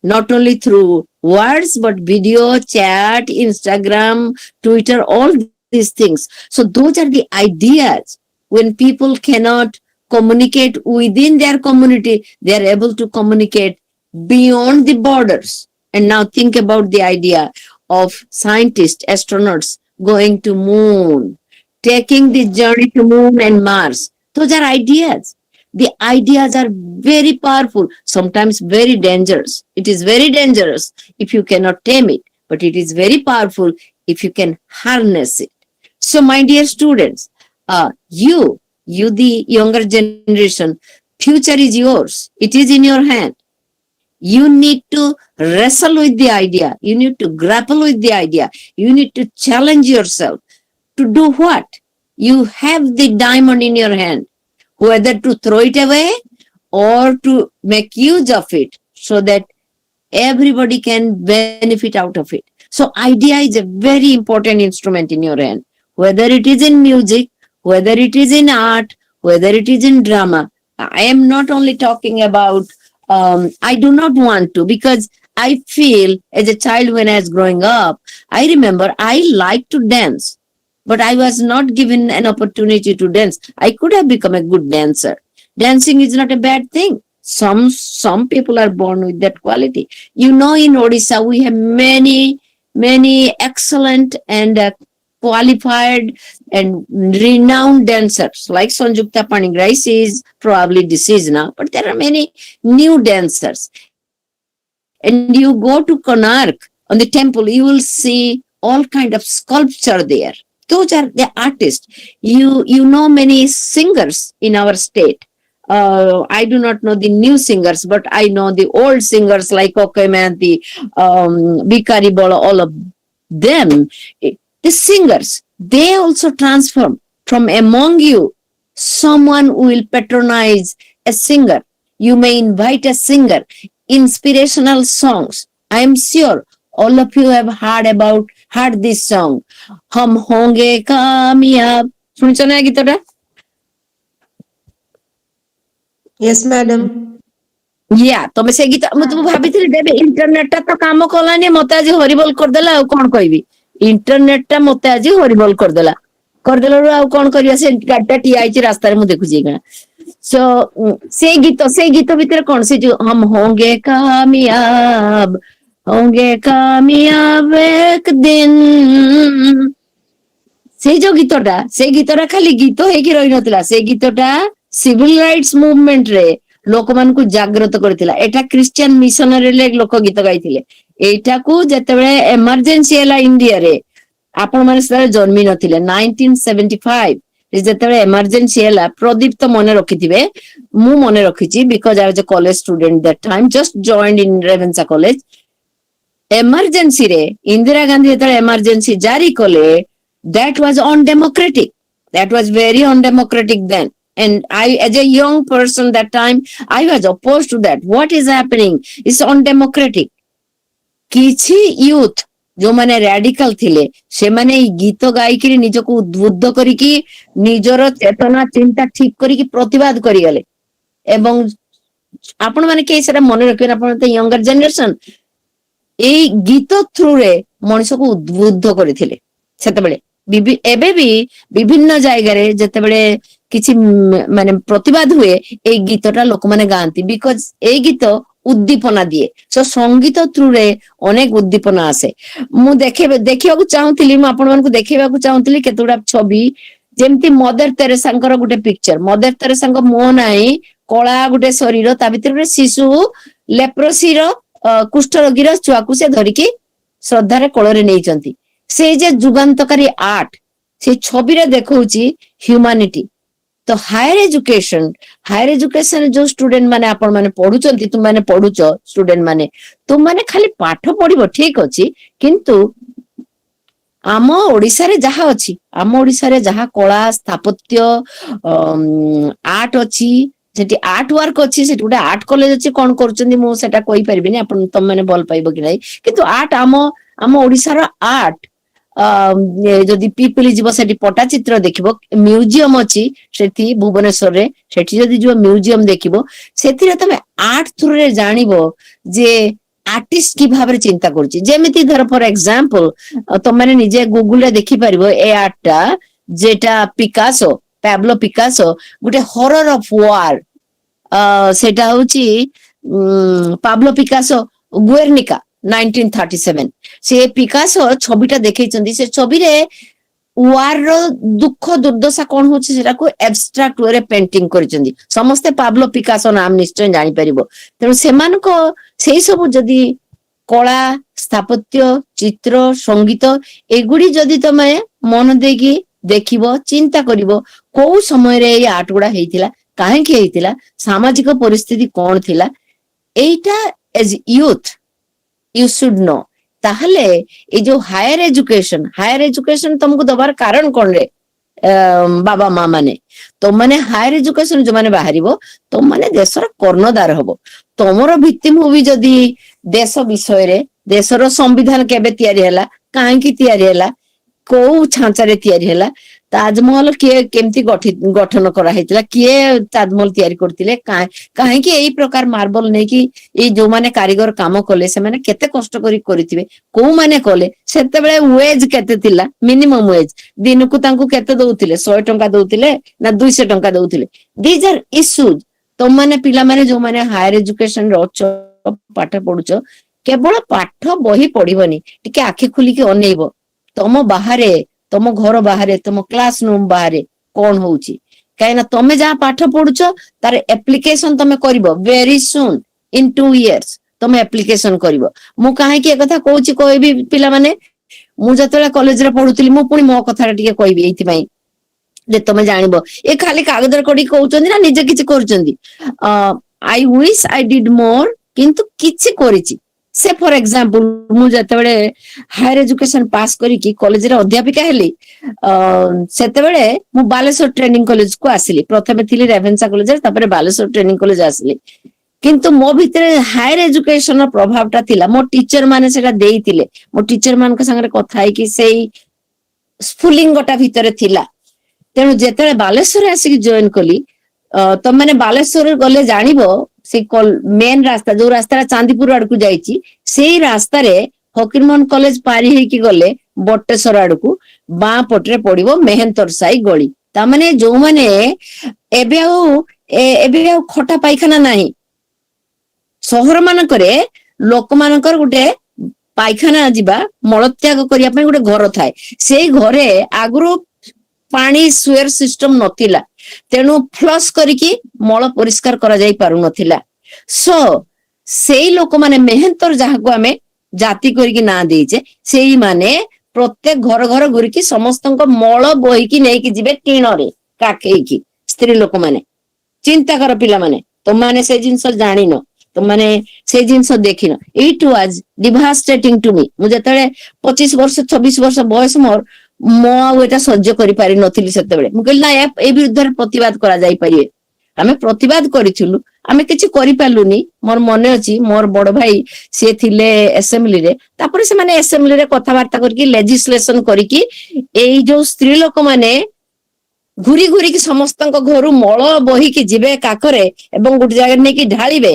not only through words, but video, chat, Instagram, Twitter, all these things. So those are the ideas. When people cannot communicate within their community, they are able to communicate beyond the borders. And now think about the idea of scientists, astronauts going to moon, taking the journey to moon and Mars. Those are ideas. The ideas are very powerful, sometimes very dangerous. It is very dangerous if you cannot tame it, but it is very powerful if you can harness it. So my dear students, you the younger generation, future is yours. It is in your hand. You need to wrestle with the idea. You need to grapple with the idea. You need to challenge yourself to do what? You have the diamond in your hand, whether to throw it away or to make use of it so that everybody can benefit out of it. So idea is a very important instrument in your hand, whether it is in music, whether it is in art, whether it is in drama. I am not only talking about, I do not want to, because I feel as a child when I was growing up, I remember I liked to dance, but I was not given an opportunity to dance. I could have become a good dancer. Dancing is not a bad thing. Some people are born with that quality. You know, in Odisha we have many excellent and qualified and renowned dancers like Sanjukta Panigrahi. She is probably deceased now, but there are many new dancers. And you go to Konark on the temple, you will see all kind of sculpture there. Those are the artists. You know many singers in our state. I do not know the new singers, but I know the old singers like Okaymanti, Bikari Bola, all of them. The singers, they also transform from among you. Someone will patronize a singer. You may invite a singer. Inspirational songs. I am sure all of you have heard this song. Hum honge kamyab. শুনছো না গীতটা? Yes, madam. ତମେ ସେ ଗୀତ ମୁଁ ତ ଭାବିଥିଲି ଦେବେ internet ଟା ତ କାମ କଲାନି ମତେ ଆଜି ହରିବୋଲ କରିଦେଲା ଆଉ କଣ କହିବି ଇଣ୍ଟରନେଟ ଟା ମତେ ଆଜି ହରିବୋଲ କରିଦେଲାରୁ ଆଉ କଣ କରିବା ସେ ଗାଡିଟା ଠିଆ ହେଇଛି ରାସ୍ତାରେ ମୁଁ ଦେଖୁଛି ଏଇନା ସୋ ସେଇ ଗୀତ ଭିତରେ କଣ ସେ ଯୋଉ ହମ होंगे कामयाब एक दिन ସେଇ ଯୋଉ ଗୀତଟା ଖାଲି ଗୀତ ହେଇକି ରହିନଥିଲା ସେ ଗୀତଟା ସିଭିଲ ରାଇଟ୍ସ ମୁଭମେଣ୍ଟ ରେ ଲୋକମାନଙ୍କୁ ଜାଗ୍ରତ କରିଥିଲା ଏଟା ଖ୍ରୀଷ୍ଟିଆନ ମିଶନାରୀ ଲୋକ ଗୀତ ଗାଇଥିଲେ ଏଇଟାକୁ ଯେତେବେଳେ ଏମର୍ଜେନ୍ସି ହେଲା ଇଣ୍ଡିଆରେ ଆପଣ ମାନେ ସେତେବେଳେ ଜନ୍ମି ନଥିଲେ 1975 ଯେତେବେଳେ ଏମର୍ଜେନ୍ସି ହେଲା ପ୍ରଦୀପ ତ ମନେ ରଖିଥିବେ ମୁଁ ମନେ ରଖିଛି because I was a college student that time just joined in Ravenshaw college emergency ରେ ଇନ୍ଦିରା ଗାନ୍ଧୀ ଯେତେବେଳେ ଏମର୍ଜେନ୍ସି ଜାରି କଲେ that was undemocratic. That was very undemocratic then. And I, as a young person that time, I was opposed to that. What is happening? It's undemocratic. କିଛି youth ଯୋଉମାନେ ରାଡିକାଲ ଥିଲେ ସେମାନେ ଏଇ ଗୀତ ଗାଇକିରି ନିଜକୁ ଉଦ୍ବୁଦ୍ଧ କରିକି ନିଜର ଚେତନା ଚିନ୍ତା ଠିକ କରିକି ପ୍ରତିବାଦ କରିଗଲେ ଏବଂ ଆପଣ ମାନେ କେହି ସେଟା ମନେ ରଖିବେ ଆପଣ ତ ୟଙ୍ଗର ଜେନେରେସନ ଏଇ ଗୀତ ଥ୍ରୁରେ ମଣିଷକୁ ଉଦ୍ବୁଦ୍ଧ କରିଥିଲେ ସେତେବେଳେ ଏବେ ବି ବିଭିନ୍ନ ଜାଗାରେ ଯେତେବେଳେ କିଛି ମାନେ ପ୍ରତିବାଦ ହୁଏ ଏଇ ଗୀତଟା ଲୋକମାନେ ଗାଆନ୍ତି ବିକଜ ଏଇ ଗୀତ ଉଦ୍ଦୀପନା ଦିଏ ସୋ ସଙ୍ଗୀତ ଥ୍ରୁରେ ଅନେକ ଉଦ୍ଦୀପନା ଆସେ ମୁଁ ଦେଖିବାକୁ ଚାହୁଁଥିଲି ମୁଁ ଆପଣମାନଙ୍କୁ ଦେଖେଇବାକୁ ଚାହୁଁଥିଲି କେତେଗୁଡା ଛବି ଯେମିତି ମଦର ତେରେସାଙ୍କର ଗୋଟେ ପିକ୍ଚର ମଦର ତେରେସାଙ୍କ ମୁହଁ ନାହିଁ କଳା ଗୋଟେ ଶରୀର ତା ଭିତରେ ଗୋଟେ ଶିଶୁ ଲେପ୍ରୋସିର କୁଷ୍ଠ ରୋଗୀର ଛୁଆକୁ ସେ ଧରିକି ଶ୍ରଦ୍ଧାରେ କୋଳରେ ନେଇଛନ୍ତି ସେଇ ଯେ ଯୁଗାନ୍ତକାରୀ ଆର୍ଟ ସେ ଛବିରେ ଦେଖଉଛି ହ୍ୟୁମାନିଟି ତ ହାୟର ଏଜୁକେସନ ଯୋଉ ଷ୍ଟୁଡେଣ୍ଟ ମାନେ ଆପଣ ମାନେ ପଢୁଛନ୍ତି ତୁମମାନେ ପଢୁଛ ଷ୍ଟୁଡେଣ୍ଟ ମାନେ ତୁମମାନେ ଖାଲି ପାଠ ପଢିବ ଠିକ ଅଛି କିନ୍ତୁ ଆମ ଓଡିଶାରେ ଯାହା ଅଛି ଆମ ଓଡିଶାରେ ଯାହା କଳା ସ୍ଥାପତ୍ୟ ଆର୍ଟ ଅଛି ସେଠି ଆର୍ଟ ୱାର୍କ ଅଛି ସେଠି ଗୋଟେ ଆର୍ଟ କଲେଜ ଅଛି କଣ କରୁଛନ୍ତି ମୁଁ ସେଟା କହିପାରିବିନି ଆପଣ ତମମାନେ ଭଲ ପାଇବ କି ନାହିଁ କିନ୍ତୁ ଆର୍ଟ ଆମ ଓଡିଶାର ଆର୍ଟ ଯଦି ପିପିଲି ଯିବ ସେଠି ପଟ୍ଟଚିତ୍ର ଦେଖିବ ମ୍ୟୁଜିୟମ ଅଛି ସେଠି ଭୁବନେଶ୍ୱରରେ ସେଠି ଯଦି ଯିବ ମ୍ୟୁଜିୟମ ଦେଖିବ ସେଥିରେ ତମେ ଆର୍ଟ ଥ୍ରୁରେ ଜାଣିବ ଯେ ଆର୍ଟିଷ୍ଟ କି ଭାବରେ ଚିନ୍ତା କରୁଛି ଯେମିତି ଧର ଫର ଏକ୍ସାମ୍ପଲ ତମମାନେ ନିଜେ ଗୁଗୁଲରେ ଦେଖିପାରିବ ଏ ଆର୍ଟଟା ଯେଟା ପିକାସୋ ପ୍ୟାବ୍ଲୋ ପିକାସୋ ଗୋଟେ ହରର ଅଫ ୱାର ସେଟା ହଉଛି ପାବ୍ଲୋ ପିକାସୋ ଗୁଏର୍ନିକା 1937 ସେ ପିକାସୋ ଛବିଟା ଦେଖେଇଛନ୍ତି ସେ ଛବିରେ ୱାର ଦୁଃଖ ଦୁର୍ଦ୍ଦଶା କଣ ହଉଛି ସେଟାକୁ ଆବଷ୍ଟ୍ରାକ୍ଟ ୱେରେ ପେଣ୍ଟିଂ କରିଛନ୍ତି ସମସ୍ତେ ପାବ୍ଲୋ ପିକାସୋ ନାମ ନିଶ୍ଚୟ ଜାଣିପାରିବ ତେଣୁ ସେମାନଙ୍କ ସେଇ ସବୁ ଯଦି କଳା ସ୍ଥାପତ୍ୟ ଚିତ୍ର ସଙ୍ଗୀତ ଏଗୁଡି ଯଦି ତମେ ମନ ଦେଇକି ଦେଖିବ ଚିନ୍ତା କରିବ କୋଉ ସମୟରେ ଏଇ ଆର୍ଟ ଗୁଡା ହେଇଥିଲା କାହିଁକି ହେଇଥିଲା ସାମାଜିକ ପରିସ୍ଥିତି କଣ ଥିଲା ଏଇଟା age youth you should know ତାହେଲେ ଏଇ ଯୋଉ ହାୟର ଏଜୁକେସନ ତମକୁ ଦବାର କାରଣ କଣ ରେ ବାବା ମା ମାନେ ତମମାନେ ହାୟର ଏଜୁକେସନ ଯୋଉମାନେ ବାହାରିବ ତମମାନେ ଦେଶର କର୍ଣ୍ଣଧାର ହବ ତମର ଭିତ୍ତିଭୂମି ଯଦି ଦେଶ ବିଷୟରେ ଦେଶର ସମ୍ବିଧାନ କେବେ ତିଆରି ହେଲା କାହିଁକି ତିଆରି ହେଲା କୋଉ ଛାଞ୍ଚାରେ ତିଆରି ହେଲା ତାଜମହଲ କିଏ କେମିତି ଗଠନ କରାହେଇଥିଲା, କିଏ ତାଜମହଲ ତିଆରି କରିଥିଲେ, କାହିଁକି ଏଇ ପ୍ରକାର ମାର୍ବଲ ନେଇକି ଏଇ ଯୋଉମାନେ କାରିଗର କାମ କଲେ ସେମାନେ କେତେ କଷ୍ଟ କରି କରିଥିବେ, କୋଉମାନେ କଲେ, ସେତେବେଳେ ୱେଜ କେତେ ଥିଲା, ମିନିମମ ୱେଜ ଦିନକୁ ତାଙ୍କୁ କେତେ ଦଉଥିଲେ, 100 ଟଙ୍କା ଦଉଥିଲେ ନା 200 ଟଙ୍କା ଦଉଥିଲେ। ଦିଜ ଆର୍ ଇସ୍ୟୁଜ। ତମମାନେ ପିଲାମାନେ ଯୋଉମାନେ ହାୟର ଏଜୁକେସନରେ ଅଛ, ପାଠ ପଢୁଛ, କେବଳ ପାଠ ବହି ପଢିବନି, ଟିକେ ଆଖି ଖୋଲିକି ଅନେଇବ ତମ ବାହାରେ, ତମ ଘର ବାହାରେ, ତମ କ୍ଲାସ ରୁମ ବାହାରେ କଣ ହଉଛି। କାହିଁକିନା ତମେ ଯାହା ପାଠ ପଢୁଛ ତାର ଆପ୍ଲିକେସନ ତମେ କରିବ ଭେରି ସୁନ୍, ଇନ 2 years ତମେ ଆପ୍ଲିକେସନ କରିବ। ମୁଁ କାହିଁକି ଏକଥା କହୁଛି କହିବି ପିଲାମାନେ, ମୁଁ ଯେତେବେଳେ କଲେଜରେ ପଢୁଥିଲି, ମୁଁ ପୁଣି ମୋ କଥାଟା ଟିକେ କହିବି ଏଇଥିପାଇଁ ଯେ ତମେ ଜାଣିବ, ଏ ଖାଲି କାଗଜରେ କଡିକି କହୁଛନ୍ତି ନା ନିଜେ କିଛି କରୁଛନ୍ତି। ଆଇ ୱିଶ ଆଇ ଡିଡ ମୋର, କିନ୍ତୁ କିଛି କରିଛି। ସେ ଫର ଏକ୍ସାମ୍ପଲ, ମୁଁ ଯେତେବେଳେ ହାୟର ଏଜୁକେସନ ପାସ୍ କରିକି କଲେଜରେ ଅଧ୍ୟାପିକା ହେଲି, ସେତେବେଳେ ମୁଁ ବାଲେଶ୍ୱର ଟ୍ରେନିଂ କଲେଜକୁ ଆସିଲି। ପ୍ରଥମେ ଥିଲି ରେଭେନ୍ସା କଲେଜରେ, ତାପରେ ବାଲେଶ୍ୱର ଟ୍ରେନିଂ କଲେଜ ଆସିଲି। କିନ୍ତୁ ମୋ ଭିତରେ ହାୟର ଏଜୁକେସନର ପ୍ରଭାବଟା ଥିଲା, ମୋ ଟିଚର ମାନେ ସେଟା ଦେଇଥିଲେ। ମୋ ଟିଚର ମାନଙ୍କ ସାଙ୍ଗରେ କଥା ହେଇକି ସେଇ ସ୍ଫୁଲିଙ୍ଗଟା ଭିତରେ ଥିଲା। ତେଣୁ ଯେତେବେଳେ ବାଲେଶ୍ୱରରେ ଆସିକି ଜଏନ କଲି, ତମମାନେ ବାଲେଶ୍ୱର ଗଲେ ଜାଣିବ, ସେ ମେନ ରାସ୍ତା, ଯୋଉ ରାସ୍ତାଟା ଚାନ୍ଦିପୁର ଆଡକୁ ଯାଇଛି, ସେଇ ରାସ୍ତାରେ ଫକୀରମୋହନ କଲେଜ ପାରି ହେଇକି ଗଲେ ବଟେଶ୍ଵର ଆଡକୁ ବାଁ ପଟରେ ପଡିବ ମେହେନ୍ତର ସାହି ଗଳି। ତାମାନେ ଯୋଉମାନେ ଏବେ ଆଉ ଖଟା ପାଇଖାନା ନାହିଁ। ସହର ମାନଙ୍କରେ ଲୋକମାନଙ୍କର ଗୋଟେ ପାଇଖାନା ଯିବା, ମଳତ୍ୟାଗ କରିବା ପାଇଁ ଗୋଟେ ଘର ଥାଏ। ସେଇ ଘରେ ଆଗରୁ ପାଣି ସୁଏର ସିଷ୍ଟମ ନଥିଲା, ତେଣୁ ଫ୍ଲସ୍ କରିକି ମଳ ପରିଷ୍କାର କରାଯାଇ ପାରୁନଥିଲା। ସୋ ସେଇ ଲୋକମାନେ ମେହେନ୍ତର, ଯାହାକୁ ଆମେ ଜାତି କରିକି ନାଁ ଦେଇଛେ, ସେଇମାନେ ପ୍ରତ୍ୟେକ ଘର ଘର ଘୁରିକି ସମସ୍ତଙ୍କ ମଳ ବୋହିକି ନେଇକି ଯିବେ ଟିଣରେ କାଖେଇକି। ସ୍ତ୍ରୀ ଲୋକମାନେ, ଚିନ୍ତା କର ପିଲାମାନେ, ତମମାନେ ସେ ଜିନିଷ ଜାଣିନ, ତମମାନେ ସେଇ ଜିନିଷ ଦେଖିନ। ଇଟ ୱାଜ ଡିଭାଷ୍ଟେଟିଂ ଟୁ ମି। ମୁଁ ଯେତେବେଳେ 25 ବର୍ଷ 26 ବର୍ଷ ବୟସ ମୋର, ମୁଁ ଆଉ ଏଟା ସହ୍ୟ କରିପାରିନଥିଲି ସେତେବେଳେ। ମୁଁ କହିଲି ନା, ଏ ବିରୁଦ୍ଧରେ ପ୍ରତିବାଦ କରାଯାଇପାରିବେ। ଆମେ ପ୍ରତିବାଦ କରିଥିଲୁ, ଆମେ କିଛି କରିପାରିଲୁନି। ମୋର ମନେ ଅଛି, ମୋର ବଡ ଭାଇ ସିଏ ଥିଲେ ଆସେମ୍ବଲିରେ, ତାପରେ ସେମାନେ ଆସେମ୍ବଲିରେ କଥାବାର୍ତ୍ତା କରିକି ଲେଜିସ୍ଲେସନ କରିକି ଏଇ ଯୋଉ ସ୍ତ୍ରୀ ଲୋକମାନେ ଘୁରି ଘୁରିକି ସମସ୍ତଙ୍କ ଘରୁ ମଳ ବୋହିକି ଯିବେ କାଖରେ ଏବଂ ଗୋଟେ ଜାଗାରେ ନେଇକି ଢାଳିବେ,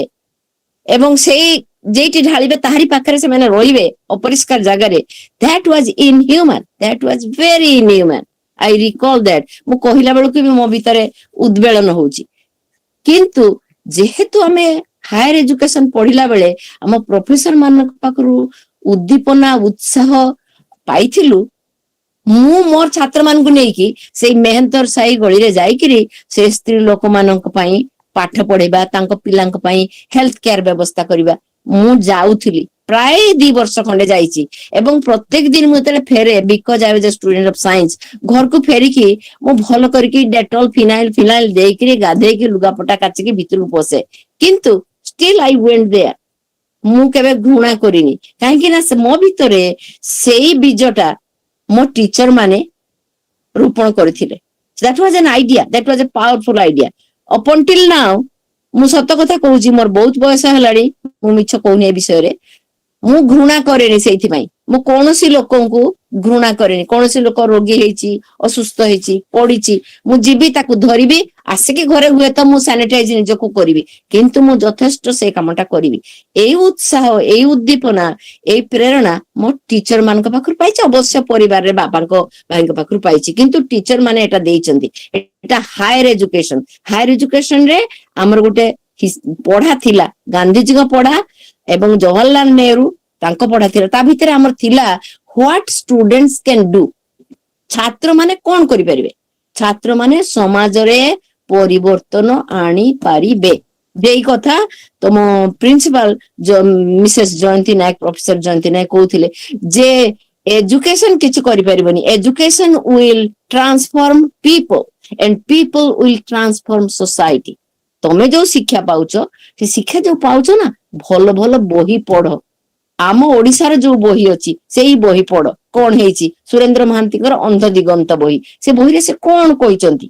ଏବଂ ସେଇ ଯେଇଠି ଢାଳିବେ ତାହାରି ପାଖରେ ସେମାନେ ରହିବେ ଅପରିଷ୍କାର ଜାଗାରେ। That was inhuman, that was very inhuman. I recall that. ମୁଁ କହିଲା ବେଳକୁ ବି ମୋ ଭିତରେ ଉଦ୍ବେଳନ ହଉଛି। କିନ୍ତୁ ଯେହେତୁ ଆମେ ହାୟର ଏଜୁକେସନ ପଢିଲା ବେଳେ ଆମ ପ୍ରଫେସର ମାନଙ୍କ ପାଖରୁ ଉଦ୍ଦୀପନା, ଉତ୍ସାହ ପାଇଥିଲୁ, ମୁଁ ମୋର ଛାତ୍ର ମାନଙ୍କୁ ନେଇକି ସେଇ ମେହେନ୍ତର ସାହି ଗଳିରେ ଯାଇକିରି ସେ ସ୍ତ୍ରୀ ଲୋକମାନଙ୍କ ପାଇଁ ପାଠ ପଢେଇବା, ତାଙ୍କ ପିଲାଙ୍କ ପାଇଁ ହେଲ୍ଥ କେୟାର ବ୍ୟବସ୍ଥା କରିବା। ମୁଁ ଯାଉଥିଲି, ପ୍ରାୟ 2 ବର୍ଷ ଖଣ୍ଡେ ଯାଇଛି। ଏବଂ ପ୍ରତ୍ୟେକ ଦିନ ମୁଁ ଯେତେବେଳେ ଫେରେ, because I was A student of science, ଘରକୁ ଫେରିକି ମୁଁ ଭଲ କରିକି ଡେଟଲ ଫିନାଇଲ ଦେଇକିରି ଗାଧେଇକି ଲୁଗାପଟା କାଚିକି ଭିତରକୁ ପଶେ। କିନ୍ତୁ ଷ୍ଟିଲ ଆଇ ୱେଣ୍ଟ ଦେୟାର। ମୁଁ କେବେ ଘୃଣା କରିନି, କାହିଁକି ନା ମୋ ଭିତରେ ସେଇ ବୀଜଟା ମୋ ଟିଚର ମାନେ ରୋପଣ କରିଥିଲେ। That was an idea, that was a powerful idea. Up until now, ମୁଁ ସତ କଥା କହୁଛି, ମୋର ବହୁତ ବୟସ ହେଲାଣି, ମୁଁ ମିଛ କହୁନି ଏ ବିଷୟରେ। ମୁଁ ଘୃଣା କରେନି। ସେଇଥିପାଇଁ ମୁଁ କୌଣସି ଲୋକଙ୍କୁ ଘୃଣା କରେନି। କୌଣସି ଲୋକ ରୋଗୀ ହେଇଛି, ଅସୁସ୍ଥ ହେଇଛି, ପଡିଛି, ମୁଁ ଯିବି ତାକୁ ଧରିବି, ଆସିକି ଘରେ ହୁଏତ ମୁଁ ସାନିଟାଇଜ ନିଜକୁ କରିବି, କିନ୍ତୁ ମୁଁ ଯଥେଷ୍ଟ ସେ କାମଟା କରିବି। ଏଇ ଉତ୍ସାହ, ଏଇ ଉଦ୍ଦୀପନା, ଏଇ ପ୍ରେରଣା ମୋ ଟିଚର ମାନଙ୍କ ପାଖରୁ ପାଇଛି। ଅବଶ୍ୟ ପରିବାରରେ ବାବାଙ୍କ ଭାଇଙ୍କ ପାଖରୁ ପାଇଛି, କିନ୍ତୁ ଟିଚର ମାନେ ଏଟା ଦେଇଛନ୍ତି। ଏଟା ହାୟର ଏଜୁକେସନ। ହାୟର ଏଜୁକେସନରେ ଆମର ଗୋଟେ ପଢା ଥିଲା, ଗାନ୍ଧିଜୀଙ୍କ ପଢା ଏବଂ ଜବାହରଲାଲ ନେହେରୁ ତାଙ୍କ ପଢା ଥିଲା। ତା ଭିତରେ ଆମର ଥିଲା ହ୍ୱାଟ ଷ୍ଟୁଡେଣ୍ଟସ କ୍ୟାନ ଡୁ। ଛାତ୍ର ମାନେ କଣ କରିପାରିବେ, ଛାତ୍ର ମାନେ ସମାଜରେ ପରିବର୍ତ୍ତନ ଆଣିପାରିବେ। ଏଇ କଥା ତମ principal Mrs Jayanti Nayak, professor Jayanti Nayak କହୁଥିଲେ ଯେ ଏଜୁକେସନ କିଛି କରିପାରିବନି, education will transform people and people will transform society. ତମେ ଯୋଉ ଶିକ୍ଷା ପାଉଛ, ସେ ଶିକ୍ଷା ଯୋଉ ପାଉଛ ନା, ଭଲ ଭଲ ବହି ପଢ। ଆମ ଓଡିଶାର ଯୋଉ ବହି ଅଛି ସେଇ ବହି ପଢ। କଣ ହେଇଛି, ସୁରେନ୍ଦ୍ର ମହାନ୍ତିଙ୍କର ଅନ୍ଧ ଦିଗନ୍ତ ବହି, ସେ ବହିରେ ସେ କଣ କହିଛନ୍ତି,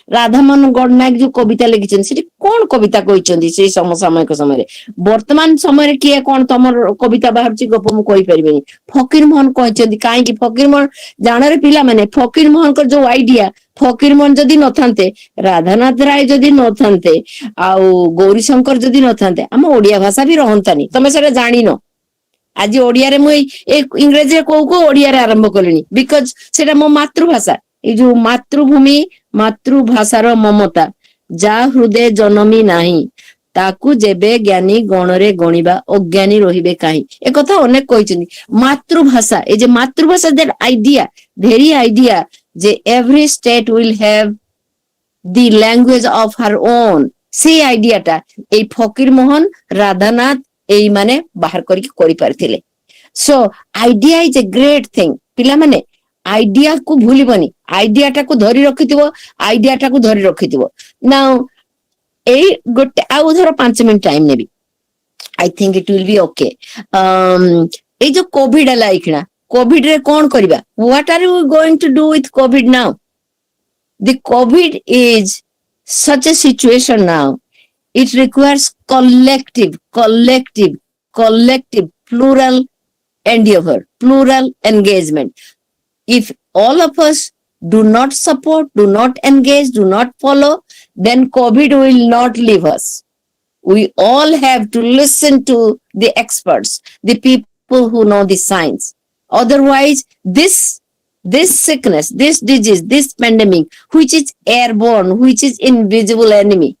ରାଧାମୋହନ ଗଡ଼ନାୟକ ଯୋଉ କବିତା ଲେଖିଛନ୍ତି ସେଠି କଣ କବିତା କହିଛନ୍ତି ସେଇ ସମସାମୟିକ ସମୟରେ? ବର୍ତ୍ତମାନ ସମୟରେ କିଏ କଣ ତମର କବିତା ବାହାରୁଛି ଗପ ମୁଁ କହିପାରିବିନି। ଫକୀର ମୋହନ କହିଛନ୍ତି, କାହିଁକି ଫକୀର ମୋହନ ଜାଣରେ ପିଲାମାନେ, ଫକୀର ମୋହନଙ୍କର ଯୋଉ ଆଇଡିଆ, ଫକୀର ମୋହନ ଯଦି ନଥାନ୍ତେ, ରାଧାନାଥ ରାୟ ଯଦି ନଥାନ୍ତେ, ଆଉ ଗୌରୀଶଙ୍କର ଯଦି ନଥାନ୍ତେ, ଆମ ଓଡିଆ ଭାଷା ବି ରହନ୍ତାନି। ତମେ ସେଟା ଜାଣିନ। ଆଜି ଓଡିଆରେ ମୁଁ ଏଇ ଇଂରେଜୀରେ କୋଉ ଓଡିଆରେ ଆରମ୍ଭ କଲିଣି, ବିକଜ ସେଟା ମୋ ମାତୃଭାଷା। ଏଇ ଯୋଉ ମାତୃଭୂମି, ମାତୃଭାଷାର ମମତା, ଯା ହୃଦେ ଜନମୀ ନାହିଁ, ତାକୁ ଯେବେ ଜ୍ଞାନୀ ଗଣରେ ଗଣିବା, ଅଜ୍ଞାନୀ ରହିବେ କାହିଁ। ଏ କଥା ଅନେକ କହିଛନ୍ତି। ମାତୃଭାଷା, এই যে মাতৃভাষা, দ্যাট আইডিয়া, ভেরি আইডিয়া, যে every state will have the language of her own, সেই আইডিয়াটা এই ফকির মোহন, রাধানাথ এই মানে বাহার করিকি କରିପାରିଥିଲେ। So idea is a great thing. ପିଲାମାନେ ଆଇଡିଆକୁ ଭୁଲିବନି, ଆଇଡିଆଟାକୁ ଧରି ରଖିଥିବ, ଆଇଡିଆଟାକୁ ଧରି ରଖିଥିବ। ନାଉ ଏଇ ଗୋଟେ ଆଉ ଧର 5 ମିନିଟ ଟାଇମ ନେବି, I think it will be okay. ଏଇ ଯୋଉ କୋଭିଡ ହେଲା ଏଇଖିଣା, କୋଭିଡ ରେ କଣ କରିବା? What are you going to do with COVID now? The COVID is such a situation now. It requires collective, plural endeavor, plural engagement. If all of us do not support, do not engage, do not follow, then COVID will not leave us. We all have to listen to the experts, the people who know the science. Otherwise, this sickness, this disease, this pandemic, which is airborne, which is invisible enemy,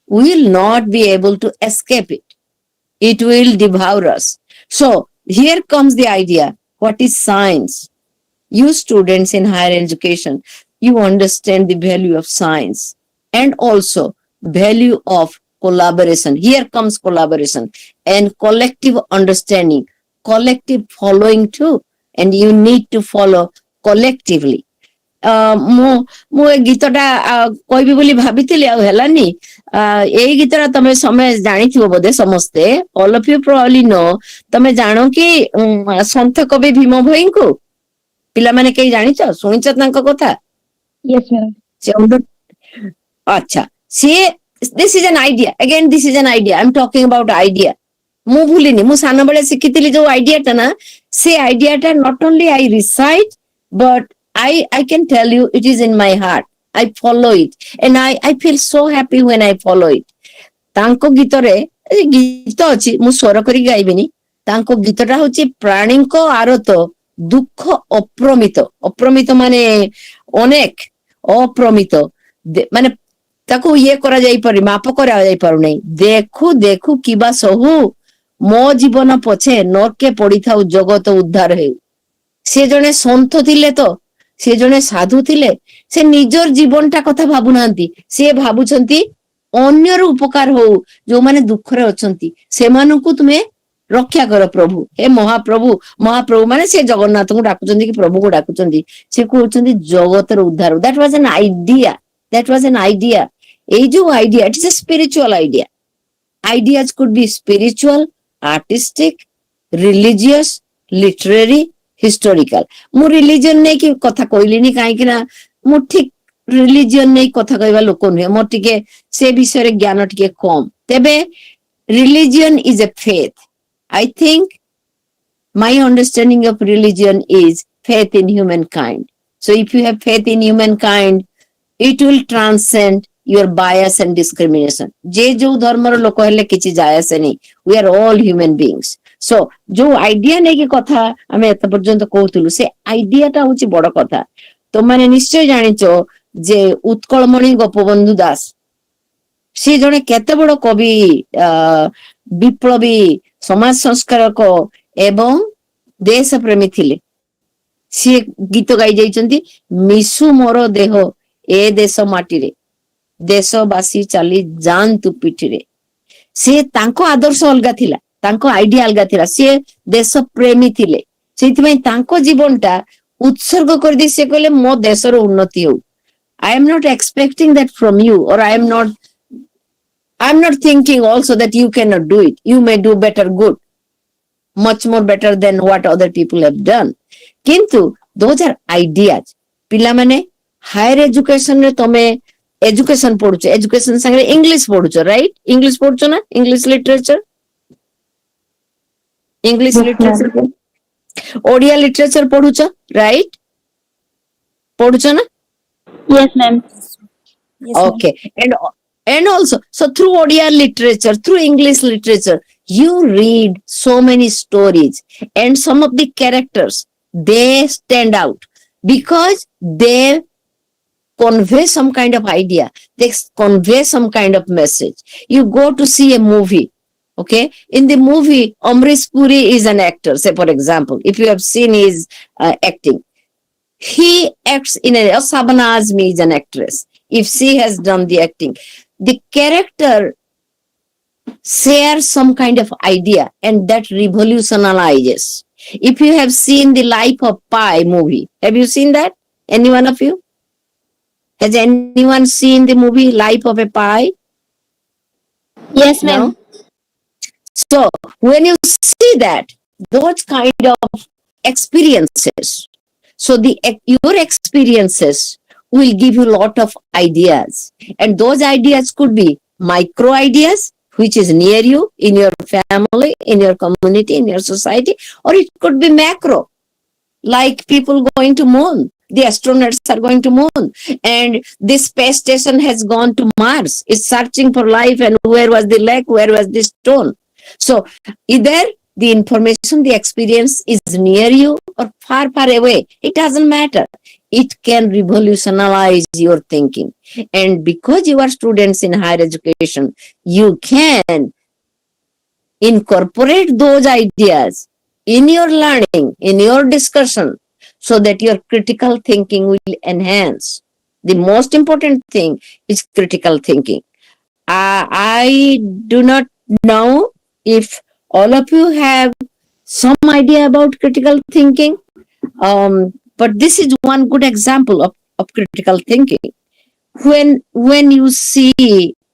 will not be able to escape it. It will devour us. So here comes the idea. What is science? You students in higher education, you understand the value of science and also value of collaboration. Here comes collaboration and collective understanding, collective following too. And you need to follow collectively. ମୁଁ ଏ ଗୀତଟା କହିବି ବୋଲି ଭାବିଥିଲି, ଆଉ ହେଲାନି। ଏଇ ଗୀତଟା ତମେ ଜାଣିଥିବ ବୋଧେ ସମସ୍ତେ, all of you probably no. ତମେ ଜାଣ କି ସନ୍ଥ କବି ଭୀମ ଭୋଇଙ୍କୁ? ପିଲାମାନେ କେହି ଜାଣିଛ, ଶୁଣିଛ ତାଙ୍କ କଥା? Yes, ma'am. ଆଚ୍ଛା, ସିଏ this is an idea, again this is an idea, I'm talking about idea. ମୁଁ ଭୁଲିନି, ମୁଁ ସାନବେଳେ ଶିଖିଥିଲି ଯୋଉ ଆଇଡିଆଟା ନା, ସେ ଆଇଡିଆଟା not only I recite, but I can tell you it is in my heart. I follow it and I feel so happy when I follow it. ତାଙ୍କ ଗୀତରେ ଗୀତ ଅଛି, ମୁଁ ସ୍ୱର କରି ଗାଇବିନି। ତାଙ୍କ ଗୀତଟା ହଉଛି ପ୍ରାଣୀଙ୍କ ଆରତ ଦୁଃଖ ଅପ୍ରମିତ। ଅପ୍ରମିତ ମାନେ ଅନେକ, ଅପ୍ରମିତ ମାନେ ତାକୁ ଇଏ କରାଯାଇପାରୁନି, ମାପ କରାଯାଇପାରୁନାହିଁ। ଦେଖୁ ଦେଖୁ କିବା ସହୁ, ମୋ ଜୀବନ ପଛେ ନର୍କେ ପଡିଥାଉ, ଜଗତ ଉଦ୍ଧାର ହେଉ। ସେ ଜଣେ ସନ୍ଥ ଥିଲେ ତ, ସେ ଜଣେ ସାଧୁ ଥିଲେ। ସେ ନିଜର ଜୀବନଟା କଥା ଭାବୁନାହାନ୍ତି, ସେ ଭାବୁଛନ୍ତି ଅନ୍ୟର ଉପକାର ହଉ, ଯୋଉମାନେ ଦୁଃଖରେ ଅଛନ୍ତି ସେମାନଙ୍କୁ ତୁମେ ରକ୍ଷା କର ପ୍ରଭୁ। ହେ ମହାପ୍ରଭୁ, ମହାପ୍ରଭୁ ମାନେ ସେ ଜଗନ୍ନାଥଙ୍କୁ ଡାକୁଛନ୍ତି କି ପ୍ରଭୁଙ୍କୁ ଡାକୁଛନ୍ତି। ସେ କହୁଛନ୍ତି ଜଗତର ଉଦ୍ଧାର। That was an idea, that was an idea. ଏଇ ଯୋଉ idea, it is a spiritual idea. Ideas could be spiritual, artistic, religious, literary, historical. ମୁଁ ରିଲିଜିୟନ ନେଇକି କଥା କହିଲିନି, କାହିଁକି ନା ମୁଁ ଠିକ ରିଲିଜିୟନ ନେଇ କଥା କହିବା ଲୋକ ନୁହେଁ, ମୋର ଟିକେ ସେ ବିଷୟରେ ଜ୍ଞାନ ଟିକେ କମ। ତେବେ religion is a faith. I think my understanding of religion is faith in humankind. So if you have faith in humankind, it will transcend your bias and discrimination. जे जो धर्मर लोक हेले किछि जाय आसे नहीं, we are all human beings. So जो idea नै कि कथा आमे एत पर्यंत कहउतलु, से आइडियाटा होछि बड़ कथा। तो माने निश्चय जानिचो जे उत्कलमणि गोपबंधु दास, से जणे केते बड़ कवि, विप्लवी, समाज संस्कारक एवं देश प्रेमी थिले। सी गीत गाई जाइछन्ती, मिसु मोर देह ए देश माटीरे, देशवासी चाली जान्तु पिठिरे। से तांको आदर्श अलगा थिला, तांको आइडिया अलगा थिला। से देश प्रेमी थिले, सेथिमै तांको जीवनटा उत्सर्ग कर दी। से कहले मो देशर उन्नति हो। I am not expecting that from you, or I am not thinking also that you cannot do it. You may do better, good, much more better than what other people have done. किंतु those are ideas. पिला माने higher education रे तमे education ପଢୁଛ, education ସାଙ୍ଗରେ English ପଢୁଛ, right? English ପଢୁଛ ନା? English literature? English Yes, literature, ma'am. Odia literature ପଢୁଛ, right? ପଢୁଛ ନା? Yes, ma'am. Yes, ma'am. Okay. And also, so through Odia literature, through English literature, you read so many stories, and some of the characters, they stand out because they convey some kind of idea, they convey some kind of message. You go to see a movie, okay? In the movie, Amrish Puri is an actor, say for example, if you have seen his acting, he acts in a Sabana Azmi is an actress. If she has done the acting, the character shares some kind of idea, and that revolutionizes. If you have seen the Life of Pi movie, have you seen that? Any one of you? Has anyone seen the movie Life of a Pi? Yes, No? ma'am. So when you see that, those kind of experiences, so your experiences will give you a lot of ideas, and those ideas could be micro ideas, which is near you, in your family, in your community, in your society, or it could be macro, like people going to moon. The astronauts are going to moon, and this space station has gone to Mars. It's searching for life, and where was the lake? Where was the stone? So either the information, the experience is near you or far, far away. It doesn't matter. It can revolutionize your thinking. And because you are students in higher education, you can incorporate those ideas in your learning, in your discussion, so that your critical thinking will enhance. The most important thing is critical thinking. I do not know if all of you have some idea about critical thinking, but this is one good example of critical thinking. When you see,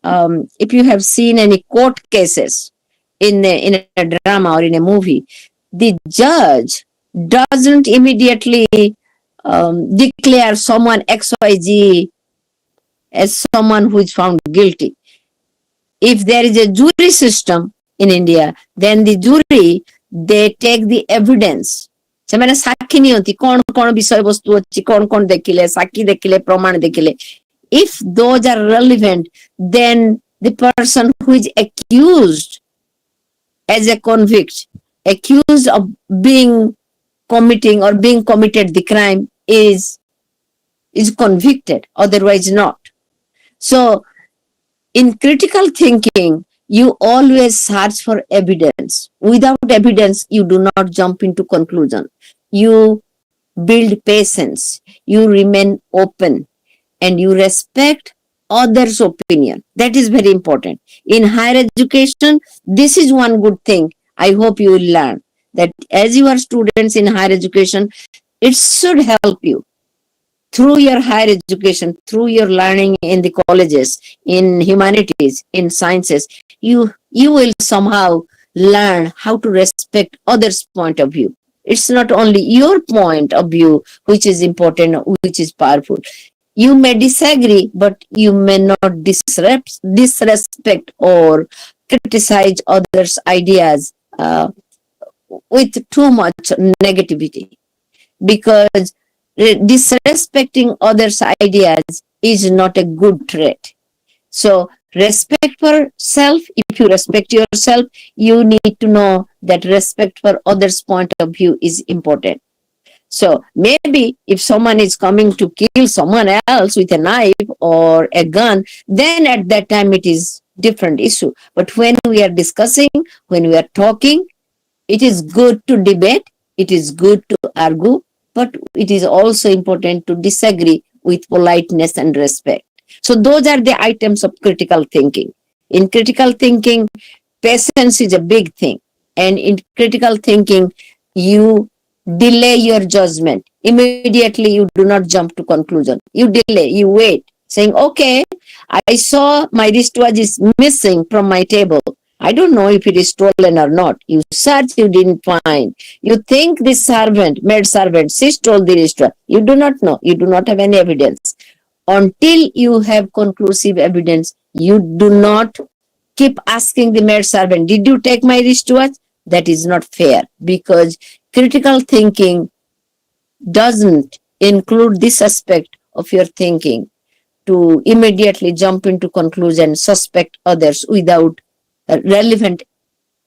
if you have seen any court cases in a drama or in a movie, the judge doesn't immediately declare someone XYZ as someone who is found guilty. If there is a jury system in India, then the jury, they take the evidence. ସେମାନେ ସାକ୍ଷୀ ନିଅନ୍ତି, କଣ କଣ ବିଷୟବସ୍ତୁ ଅଛି, କଣ କଣ ଦେଖିଲେ, ସାକ୍ଷୀ ଦେଖିଲେ, ପ୍ରମାଣ ଦେଖିଲେ. If those are relevant, then the person who is accused as a convict, accused of being committing or being committed the crime, is convicted, otherwise not. So in critical thinking, you always search for evidence. Without evidence, you do not jump into conclusion. You build patience, you remain open, and you respect others' opinion. That is very important. In higher education, this is one good thing I hope you will learn, that as you are students in higher education, it should help you through your higher education, through your learning in the colleges, in humanities, in sciences. You will somehow learn how to respect others' point of view. It's not only your point of view which is important, which is powerful. You may disagree, but you may not disrespect or criticize others' ideas with too much negativity, because disrespecting others' ideas is not a good trait. So respect for self. If you respect yourself, you need to know that respect for others' point of view is important. So maybe if someone is coming to kill someone else with a knife or a gun, then at that time it is different issue. But when we are discussing, when we are talking, it is good to debate, it is good to argue, but it is also important to disagree with politeness and respect. So those are the items of critical thinking. In critical thinking, patience is a big thing. And in critical thinking, you delay your judgment. Immediately, you do not jump to conclusion. You delay, you wait, saying, okay, I saw my wristwatch is missing from my table. I don't know if it is stolen or not. You search, you didn't find. You think this servant, maid servant, she stole the wristwatch. You do not know. You do not have any evidence. Until you have conclusive evidence, you do not keep asking the maid servant, did you take my wristwatch? That is not fair, because critical thinking doesn't include this aspect of your thinking, to immediately jump into conclusion, suspect others without relevant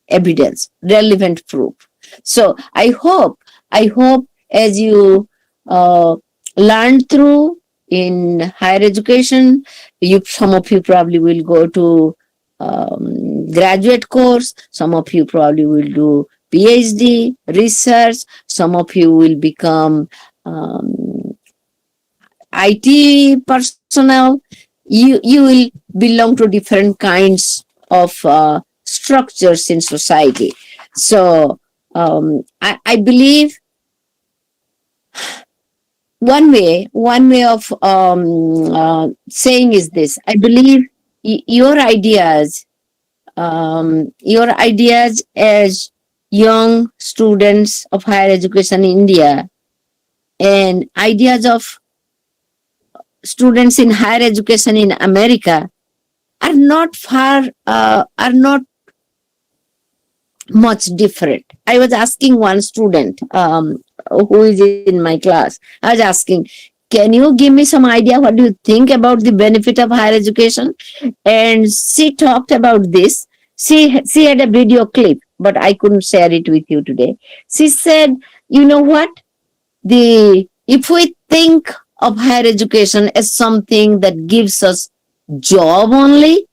evidence, relevant proof. So I hope as you learn through in higher education, some of you probably will go to graduate course, some of you probably will do PhD research, some of you will become IT personnel. You will belong to different kinds of structures in society. So I believe one way of saying is this. I believe your ideas as young students of higher education in India, and ideas of students in higher education in America are not much different. I was asking one student who is in my class, I was asking, can you give me some idea what do you think about the benefit of higher education? And she talked about this. She had a video clip, but I couldn't share it with you today. She said, you know what? If we think of higher education as something that gives us job only,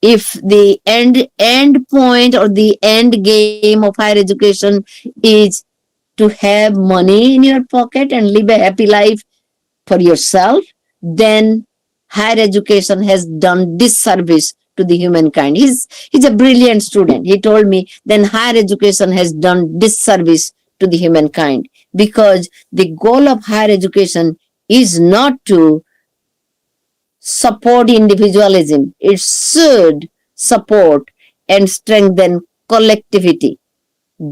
if the end point or the end game of higher education is to have money in your pocket and live a happy life for yourself, then higher education has done disservice to the humankind. He's a brilliant student. He told me then higher education has done disservice to the humankind, because the goal of higher education is not to support individualism. It should support and strengthen collectivity,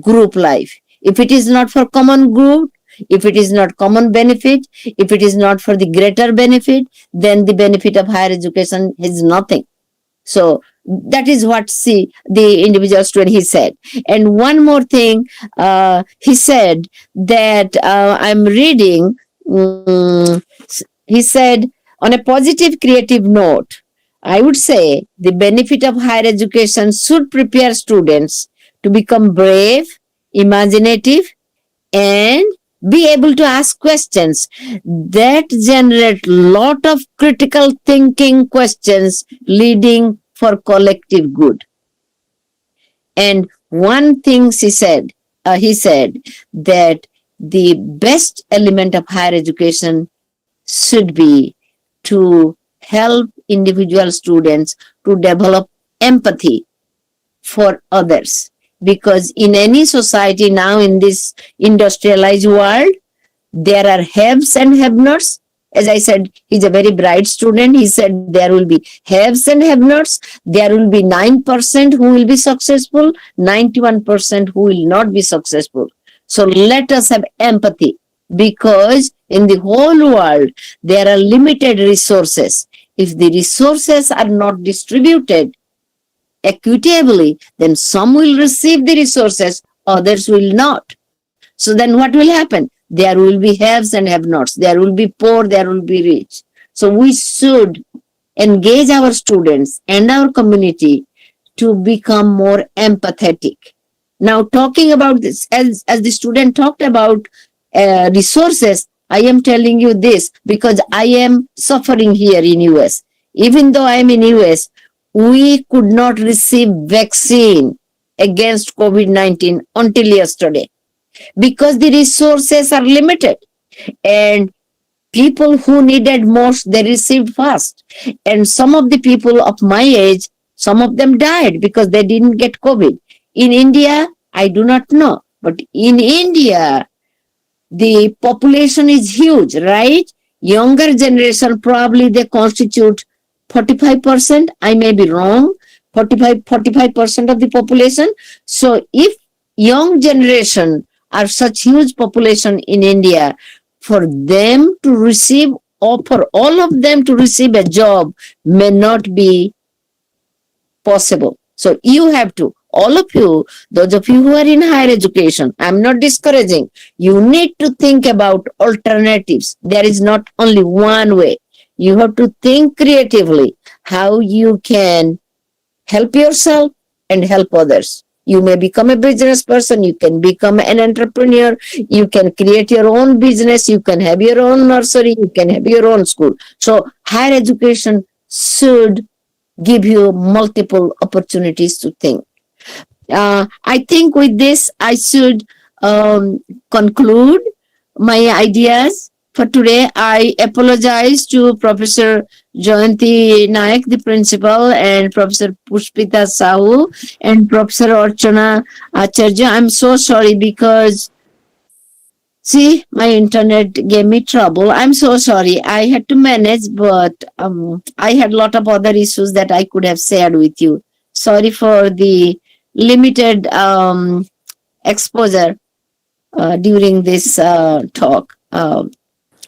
group life. If it is not for common good, if it is not common benefit, if it is not for the greater benefit, then the benefit of higher education is nothing. So that is what the individual student, he said. And one more thing, he said that I'm reading, he said, on a positive creative note, I would say the benefit of higher education should prepare students to become brave, imaginative, and be able to ask questions that generate lot of critical thinking questions leading for collective good. And one thing he said that the best element of higher education should be to help individual students to develop empathy for others. Because in any society now, in this industrialized world, there are haves and have-nots. As I said, he's a very bright student. He said there will be haves and have-nots. There will be 9% who will be successful, 91% who will not be successful. So let us have empathy, because in the whole world, there are limited resources. If the resources are not distributed equitably, then some will receive the resources, others will not. So then what will happen? There will be haves and have-nots. There will be poor, there will be rich. So we should engage our students and our community to become more empathetic. Now, talking about this, as the student talked about resources, I am telling you this because I am suffering here in US. Even though I am in US, we could not receive vaccine against COVID-19 until yesterday, because the resources are limited, and people who needed most, they received fast. And some of the people of my age, some of them died because they didn't get COVID. In India, I do not know, but in India, the population is huge, right? Younger generation, probably they constitute 45%. I may be wrong. 45% of the population. So if young generation are such huge population in India, for them to receive offer all of them to receive a job may not be possible. So you have to, all of you, those of you who are in higher education, I'm not discouraging. You need to think about alternatives. There is not only one way. You have to think creatively how you can help yourself and help others. You may become a business person, you can become an entrepreneur, you can create your own business, you can have your own nursery, you can have your own school. So higher education should give you multiple opportunities to think. I think with this, I should conclude my ideas for today. I apologize to Professor Jayanti Nayak, the principal, and Professor Pushpita Sahu and Professor Archana Acharya. I'm so sorry because see, my internet gave me trouble. I'm so sorry. I had to manage, but I had a lot of other issues that I could have shared with you. Sorry for the limited exposure during this talk.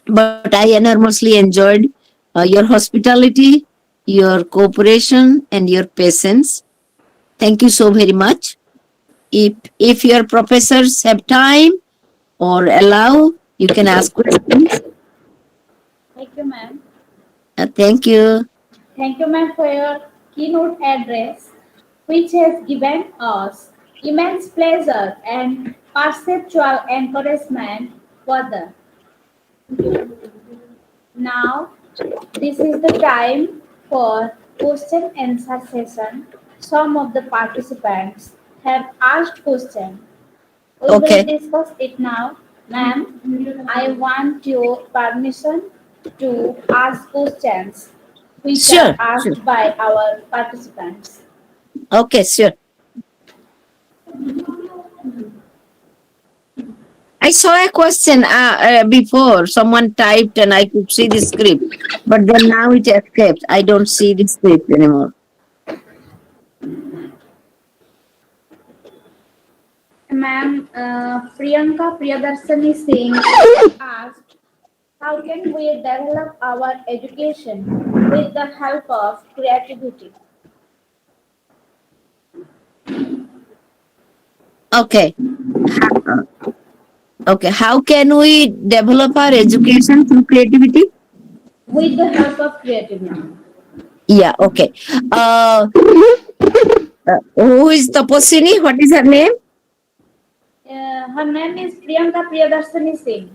But I enormously enjoyed your hospitality, your cooperation, and your patience. Thank you so very much. If your professors have time or allow, you can ask questions. Thank you, ma'am. Thank you. Thank you, ma'am, for your keynote address, which has given us immense pleasure and perceptual encouragement further. Now, this is the time for question answer session. Some of the participants have asked questions. We will Okay. discuss it now. Ma'am, I want your permission to ask questions which are Sure. Sure. asked by our participants. Okay. Sure. I saw a question before. Someone typed and I could see the script, but then now it escaped. I don't see the script anymore. Ma'am, Priyanka Priyadarshini Singh asked, how can we develop our education with the help of creativity? Okay. Okay. How can we develop our education through creativity? With the help of creativity. Yeah. Okay. Who is Taposini? What is her name? Her name is Priyanka Priyadarshini Singh.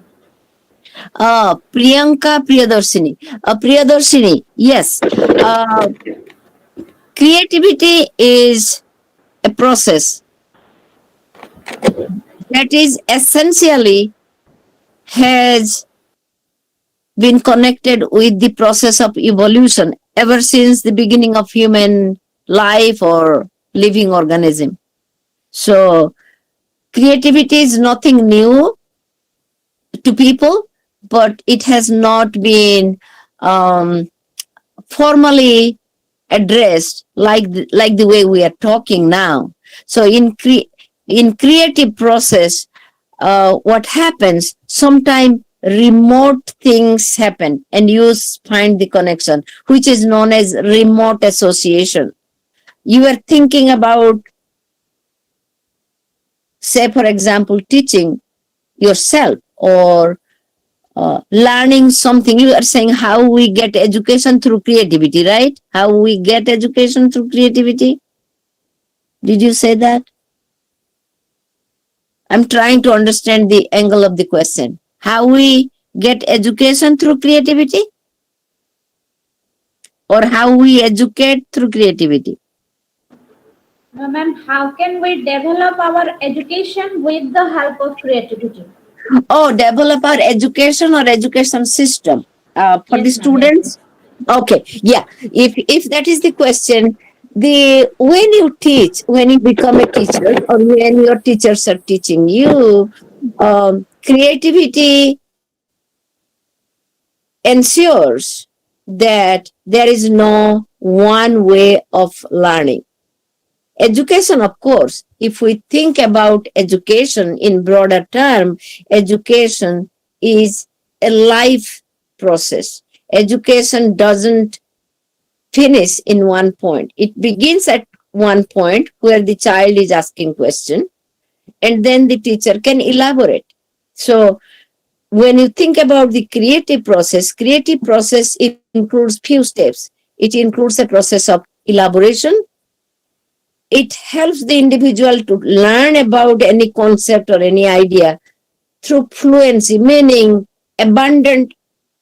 Priyanka Priyadarshini. Priyadarshini. Yes. Creativity is a process that is essentially has been connected with the process of evolution ever since the beginning of human life or living organism. So creativity is nothing new to people, but it has not been formally addressed like the way we are talking now. So in creative process, what happens sometimes remote things happen and you find the connection, which is known as remote association. You are thinking about, say for example, teaching yourself or learning something. You are saying how we get education through creativity, right? How we get education through creativity. Did you say that? I'm trying to understand the angle of the question. How we get education through creativity? Or how we educate through creativity? Ma'am, how can we develop our education with the help of creativity? Oh, develop our education or education system for the Yes, ma'am. students? Okay, yeah. If that is the question, the when you teach, when you become a teacher, or when your teachers are teaching you, creativity ensures that there is no one way of learning. Education, of course, if we think about education in broader term, education is a life process. education doesn't finish in one point. It begins at one point where the child is asking question, and then the teacher can elaborate. So when you think about the creative process includes few steps. It includes a process of elaboration. It helps the individual to learn about any concept or any idea through fluency, meaning abundant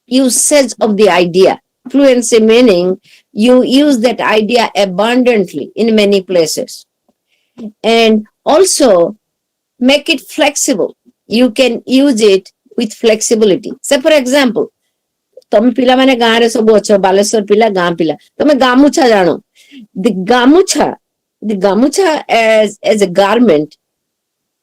usage of the idea. Fluency meaning you use that idea abundantly in many places. And also make it flexible. You can use it with flexibility. Say for example, ତମେ ପିଲାମାନେ ଗାଁରେ ସବୁ ଅଛ, ବାଲେଶ୍ୱର ପିଲା, ଗାଁ ପିଲା, ତମେ ଗାମୁଛା ଜାଣ. The gamucha as a garment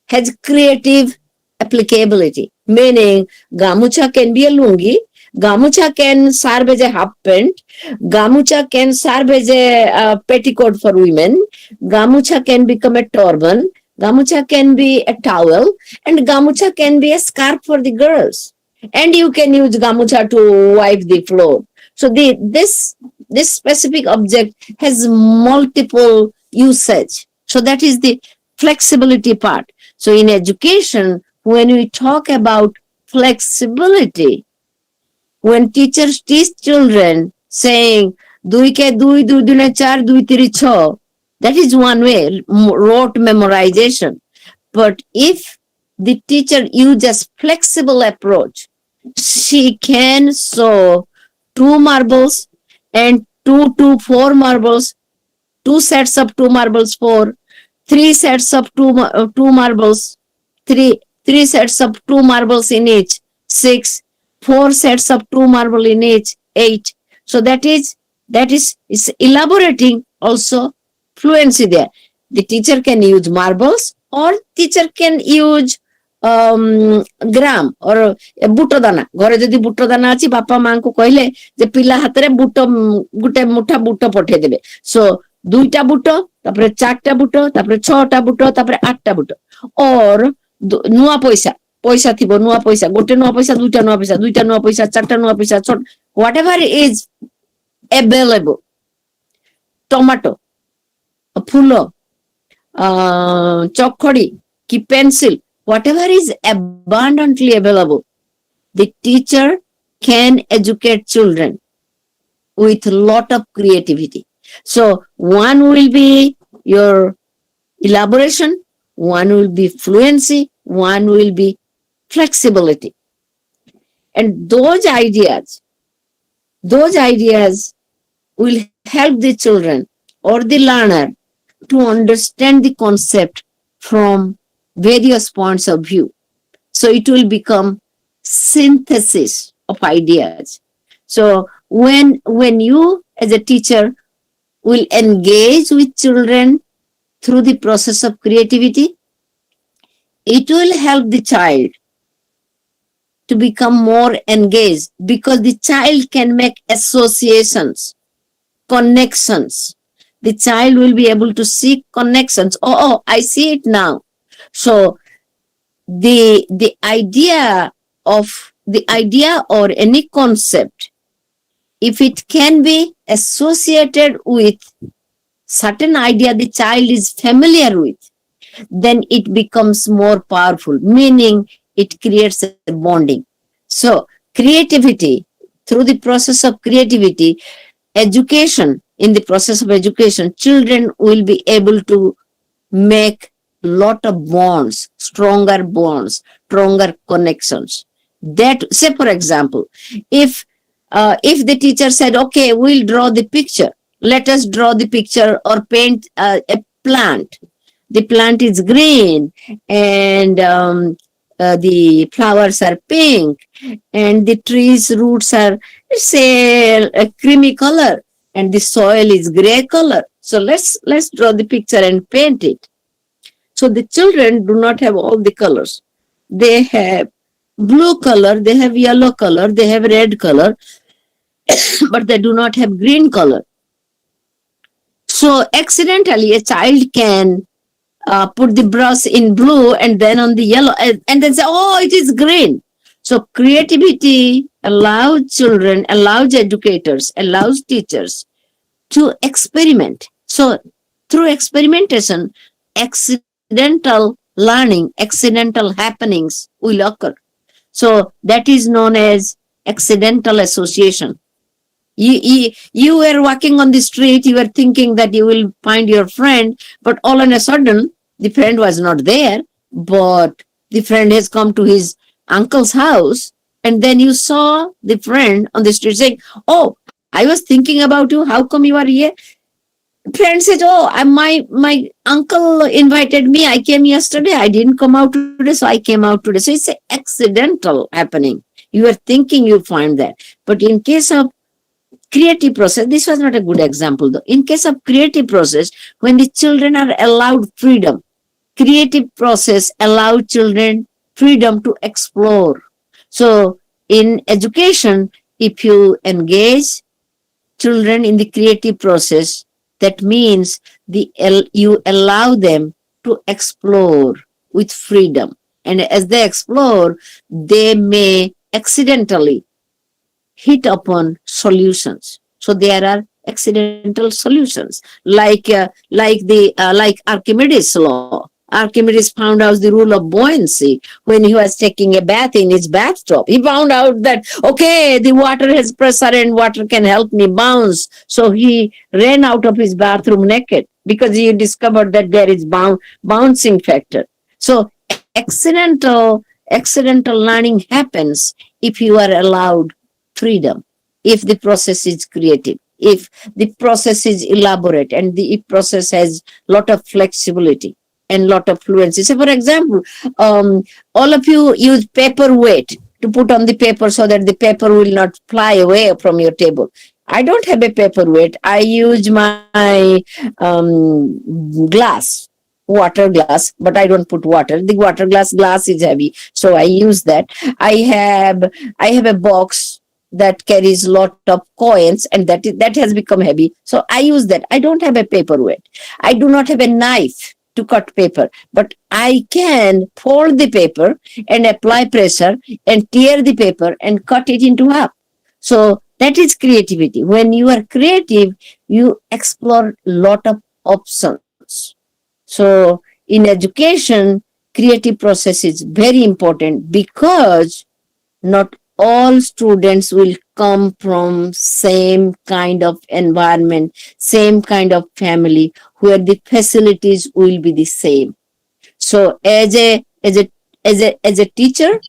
has creative applicability, meaning gamucha can be a lungi, gamucha can serve as a half pant, gamucha can serve as a petticoat for women, gamucha can become a turban, gamucha can be a towel, and gamucha can be a scarf for the girls. And you can use gamucha to wipe the floor. So this specific object has multiple usage. So that is the flexibility part. So in education, when we talk about flexibility, when teachers teach children saying, "Dui ke dui, dui dune char, dui tiri chho," that is one way, rote memorization. But if the teacher uses flexible approach, she can show 2 marbles and 4 marbles, 2 sets of 2 marbles, 4, 3 sets of 2 marbles, 3 sets of 2 marbles in each, 6, 4 sets of 2 marble in each, 8. So that is elaborating also fluency there. The teacher can use marbles or teacher can use ଗ୍ରାମ ବୁଟ ଦାନା. ଘରେ ଯଦି ବୁଟ ଦାନା ଅଛି, ବାପା ମାଙ୍କୁ କହିଲେ ଯେ ପିଲା ହାତରେ ଗୋଟେ ମୁଠା ବୁଟ ପଠେଇଦେବେ. ସୋ 2ଟା ବୁଟ, ତାପରେ 4ଟା ବୁଟ, ତାପରେ 6ଟା ବୁଟ, ତାପରେ 8ଟା ବୁଟ. or ନୂଆ ପଇସା ଥିବ, ନୂଆ ପଇସା, ଗୋଟେ ନୂଆ ପଇସା, 2ଟା ନୂଆ ପଇସା, 2ଟା ନୂଆ ପଇସା, 4ଟା ନୂଆ ପଇସା, whatever is available. ଟମାଟୋ, ଫୁଲ, ଚଖଡି କି pencil, whatever is abundantly available, the teacher can educate children with a lot of creativity. So one will be your elaboration, one will be fluency, one will be flexibility. And those ideas will help the children or the learner to understand the concept from various points of view. So it will become synthesis of ideas. So when you as a teacher will engage with children through the process of creativity, it will help the child to become more engaged because the child can make associations, connections. The child will be able to see connections. Oh, I see it now. So the idea or any concept, if it can be associated with certain idea the child is familiar with, then it becomes more powerful, meaning it creates a bonding. So creativity, through the process of creativity, education, in the process of education, children will be able to make lot of bonds, stronger connections. That, say for example, if the teacher said, okay, we'll draw the picture, let us draw the picture or paint a plant. The plant is green and the flowers are pink and the tree's roots are, say, a creamy color and the soil is gray color. So let's draw the picture and paint it. So the children do not have all the colors. They have blue color, they have yellow color, they have red color, but they do not have green color. So accidentally a child can put the brush in blue and then on the yellow and then say, oh, it is green. So creativity allows children, allows educators, allows teachers to experiment. So through experimentation, accidental learning, accidental happenings will occur. So that is known as accidental association. You were walking on the street, you were thinking that you will find your friend, but all on a sudden, the friend was not there, but the friend has come to his uncle's house, and then you saw the friend on the street saying, "Oh, I was thinking about you. How come you are here?" Friend says, "Oh, my uncle invited me. I came yesterday. I didn't come out today, so I came out today." So it's an accidental happening. You were thinking you find that. But in case of creative process, this was not a good example though. In case of creative process, when the children are allowed freedom, creative process allow children freedom to explore. So in education, if you engage children in the creative process, that means you allow them to explore with freedom. And as they explore, they may accidentally hit upon solutions. So there are accidental solutions, like Archimedes' law. Archimedes found out the rule of buoyancy when he was taking a bath in his bathtub. He found out that, okay, the water has pressure and water can help me bounce. So he ran out of his bathroom naked because he discovered that there is bouncing factor. So accidental learning happens if you are allowed freedom, if the process is creative, if the process is elaborate, and the process has lot of flexibility and lot of fluency. So for example, all of you use paper weight to put on the paper so that the paper will not fly away from your table. I don't have a paperweight. I use my glass, water glass, but I don't put water. The water glass is heavy, so I use that. I have a box that carries lot of coins, and that has become heavy, so I use that. I don't have a paperweight. I do not have a knife to cut paper, but I can fold the paper and apply pressure and tear the paper and cut it into half. So that is creativity. When you are creative, you explore lot of options. So in education, creative process is very important because not all students will come from same kind of environment, same kind of family where the facilities will be the same. So as a teacher,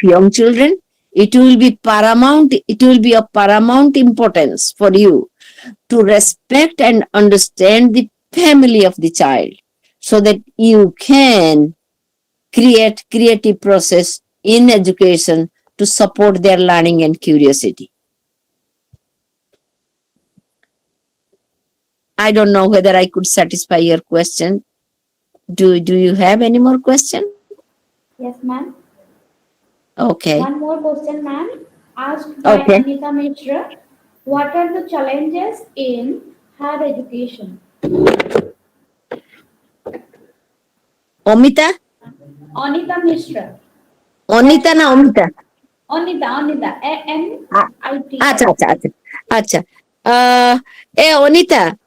young children, it will be of paramount importance for you to respect and understand the family of the child so that you can create creative process in education to support their learning and curiosity. I don't know whether I could satisfy your question. Do you have any more question? Yes, ma'am. Okay. One more question, ma'am, asked by Okay. Anita Mishra. What are the challenges in higher education? Omita? Anita Mishra. Onita na Omita? Anita, A-N-I-T. Acha. Onita,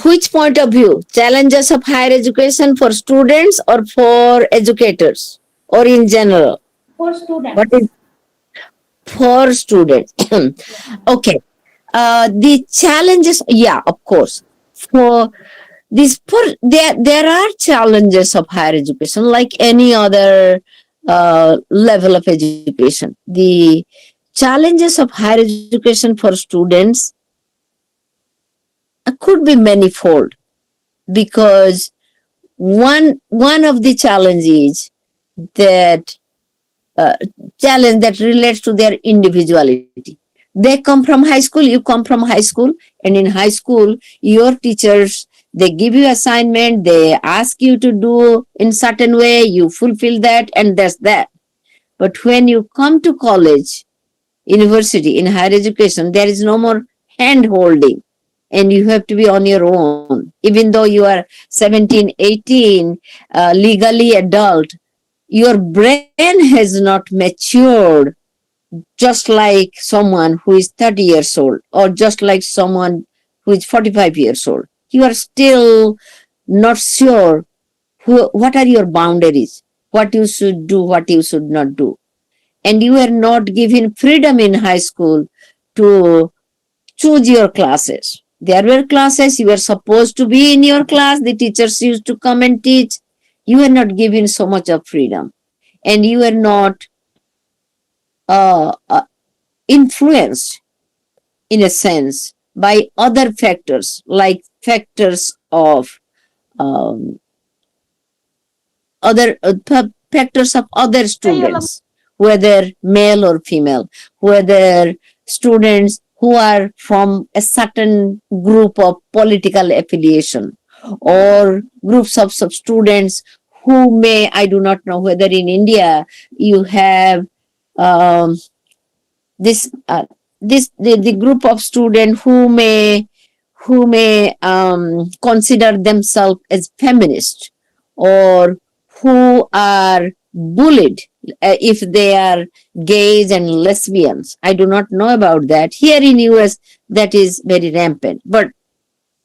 which point of view? Challenges of higher education for students or for educators or in general? For students. What is for students? Okay. The challenges, yeah, of course. There are challenges of higher education like any other level of education. The challenges of higher education for students could be manifold because one of the challenges that challenge that relates to their individuality. They come from high school, you come from high school, and in high school, your teachers, they give you assignment, they ask you to do in certain way, you fulfill that, and that's that. But when you come to college, university, in higher education, there is no more hand holding, and you have to be on your own. Even though you are 17, 18, legally adult, your brain has not matured just like someone who is 30 years old or just like someone who is 45 years old. You are still not sure what are your boundaries, what you should do, what you should not do. And you are not given freedom in high school to choose your classes. There were classes you were supposed to be in your class, the teachers used to come and teach. You are not given so much of freedom, and you are not uh, uh, influenced in a sense by other factors like factors of um, other factors of other students, whether male or female, whether students who are from a certain group of political affiliation, or groups of students who may, I do not know whether in India you have um, this the group of students who may consider themselves as feminist, or who are bullied if they are gays and lesbians. I do not know about that. Here in US, that is very rampant. But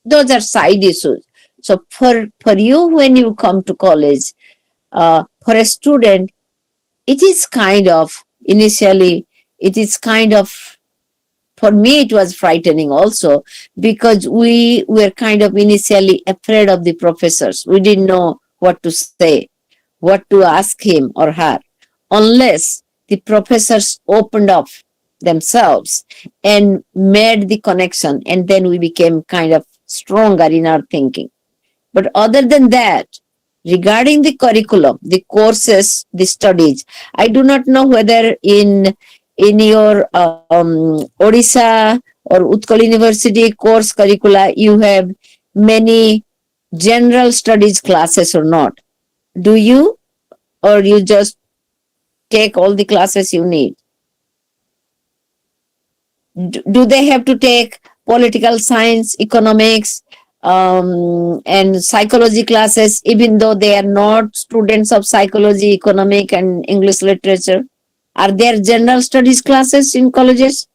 those are side issues. So for you, when you come to college, for a student, it is kind of initially, it is kind of, for me it was frightening also, because we were kind of initially afraid of the professors. We didn't know what to say, what to ask him or her, unless the professors opened up themselves and made the connection, and then we became kind of stronger in our thinking. But other than that, regarding the curriculum, the courses, the studies, I do not know whether in your Odisha or Utkal University course curricula you have many general studies classes or not. Do you, or you just take all the classes you need? Do they have to take political science, economics, and psychology classes, even though they are not students of psychology, economic, and English literature? Are there general studies classes in colleges?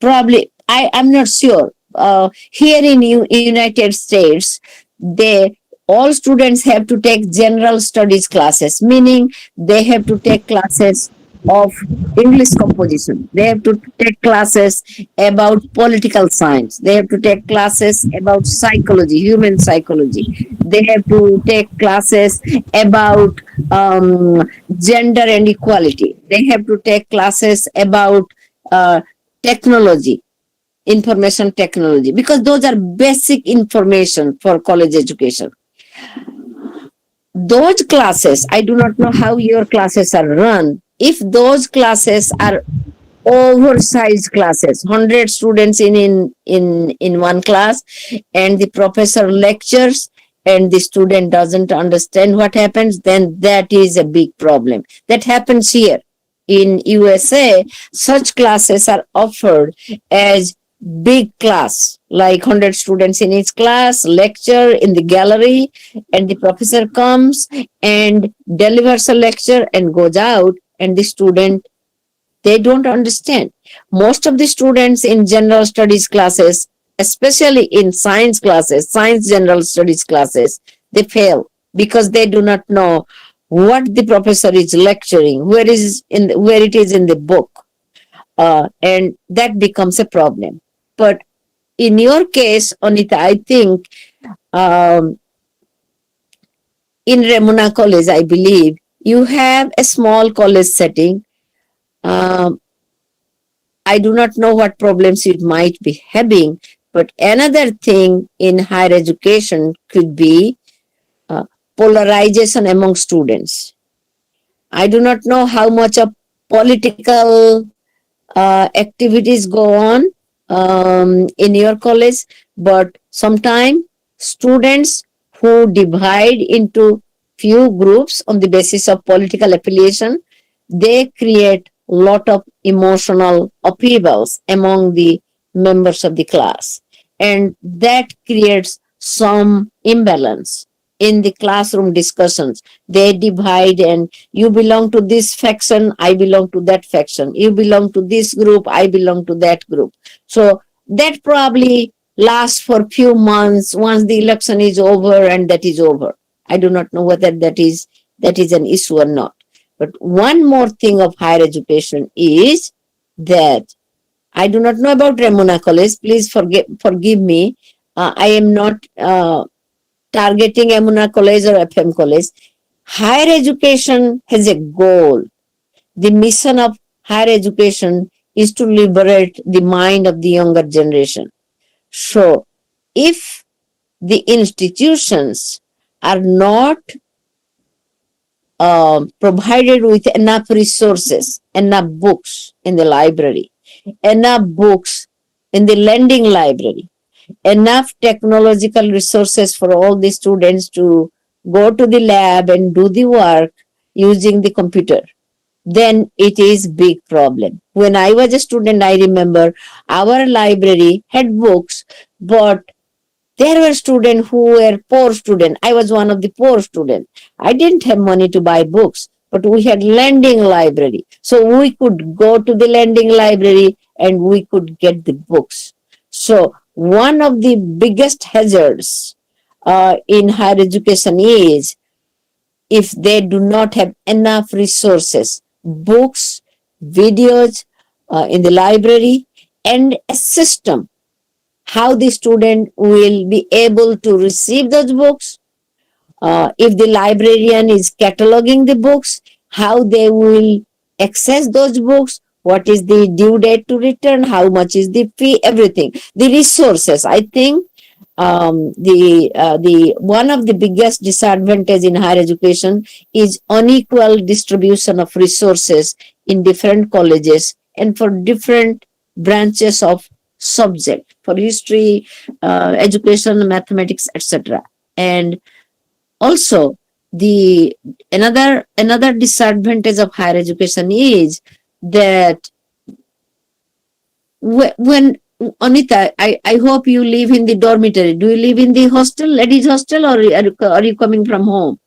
Probably. I'm not sure. Here in United States, they all students have to take general studies classes, meaning they have to take classes of English composition. They have to take classes about political science. They have to take classes about psychology, human psychology. They have to take classes about gender and equality. They have to take classes about uh, technology, information technology, because those are basic information for college education. Those classes, I do not know how your classes are run. If those classes are oversized classes, 100 students in one class, and the professor lectures and the student doesn't understand what happens, then that is a big problem. That happens here. In USA, such classes are offered as big class, like 100 students in each class, lecture in the gallery, and the professor comes and delivers a lecture and goes out, and the student, they don't understand. Most of the students in general studies classes, especially in science classes, science general studies classes, they fail because they do not know what the professor is lecturing, where it is in the book, and that becomes a problem. But in your case, Anita, I think um, in Remuna College, I believe you have a small college setting. Um, I do not know what problems it might be having, but another thing in higher education could be uh, polarization among students. I do not know how much of political activities go on in your college, but sometimes students who divide into few groups on the basis of political affiliation, they create lot of emotional upheavals among the members of the class, and that creates some imbalance in the classroom discussions. They divide, and you belong to this faction, I belong to that faction. You belong to this group, I belong to that group. So that probably lasts for few months once the election is over, and that is over. I do not know whether that is an issue or not. But one more thing of higher education is that I do not know about Remuna College. Please forgive me. I am not targeting Remuna College or FM College. Higher education has a goal. The mission of higher education is to liberate the mind of the younger generation. So, if the institutions are not provided with enough resources, enough books in the library, enough books in the lending library, enough technological resources for all the students to go to the lab and do the work using the computer, then it is big problem. When I was a student, I remember our library had books, but there were students who were poor students. I was one of the poor students. I didn't have money to buy books, but we had lending library. So we could go to the lending library and we could get the books. So one of the biggest hazards in higher education is if they do not have enough resources, books, videos in the library, and a system how the student will be able to receive those books. If the librarian is cataloging the books, how they will access those books, what is the due date to return, how much is the fee, everything. The resources, I think the one of the biggest disadvantage in higher education is unequal distribution of resources in different colleges and for different branches of subject, for history, education, mathematics, etc. And also the another disadvantage of higher education is that when Anita, I hope you live in the dormitory. Do you live in the hostel, ladies hostel, or are you coming from home?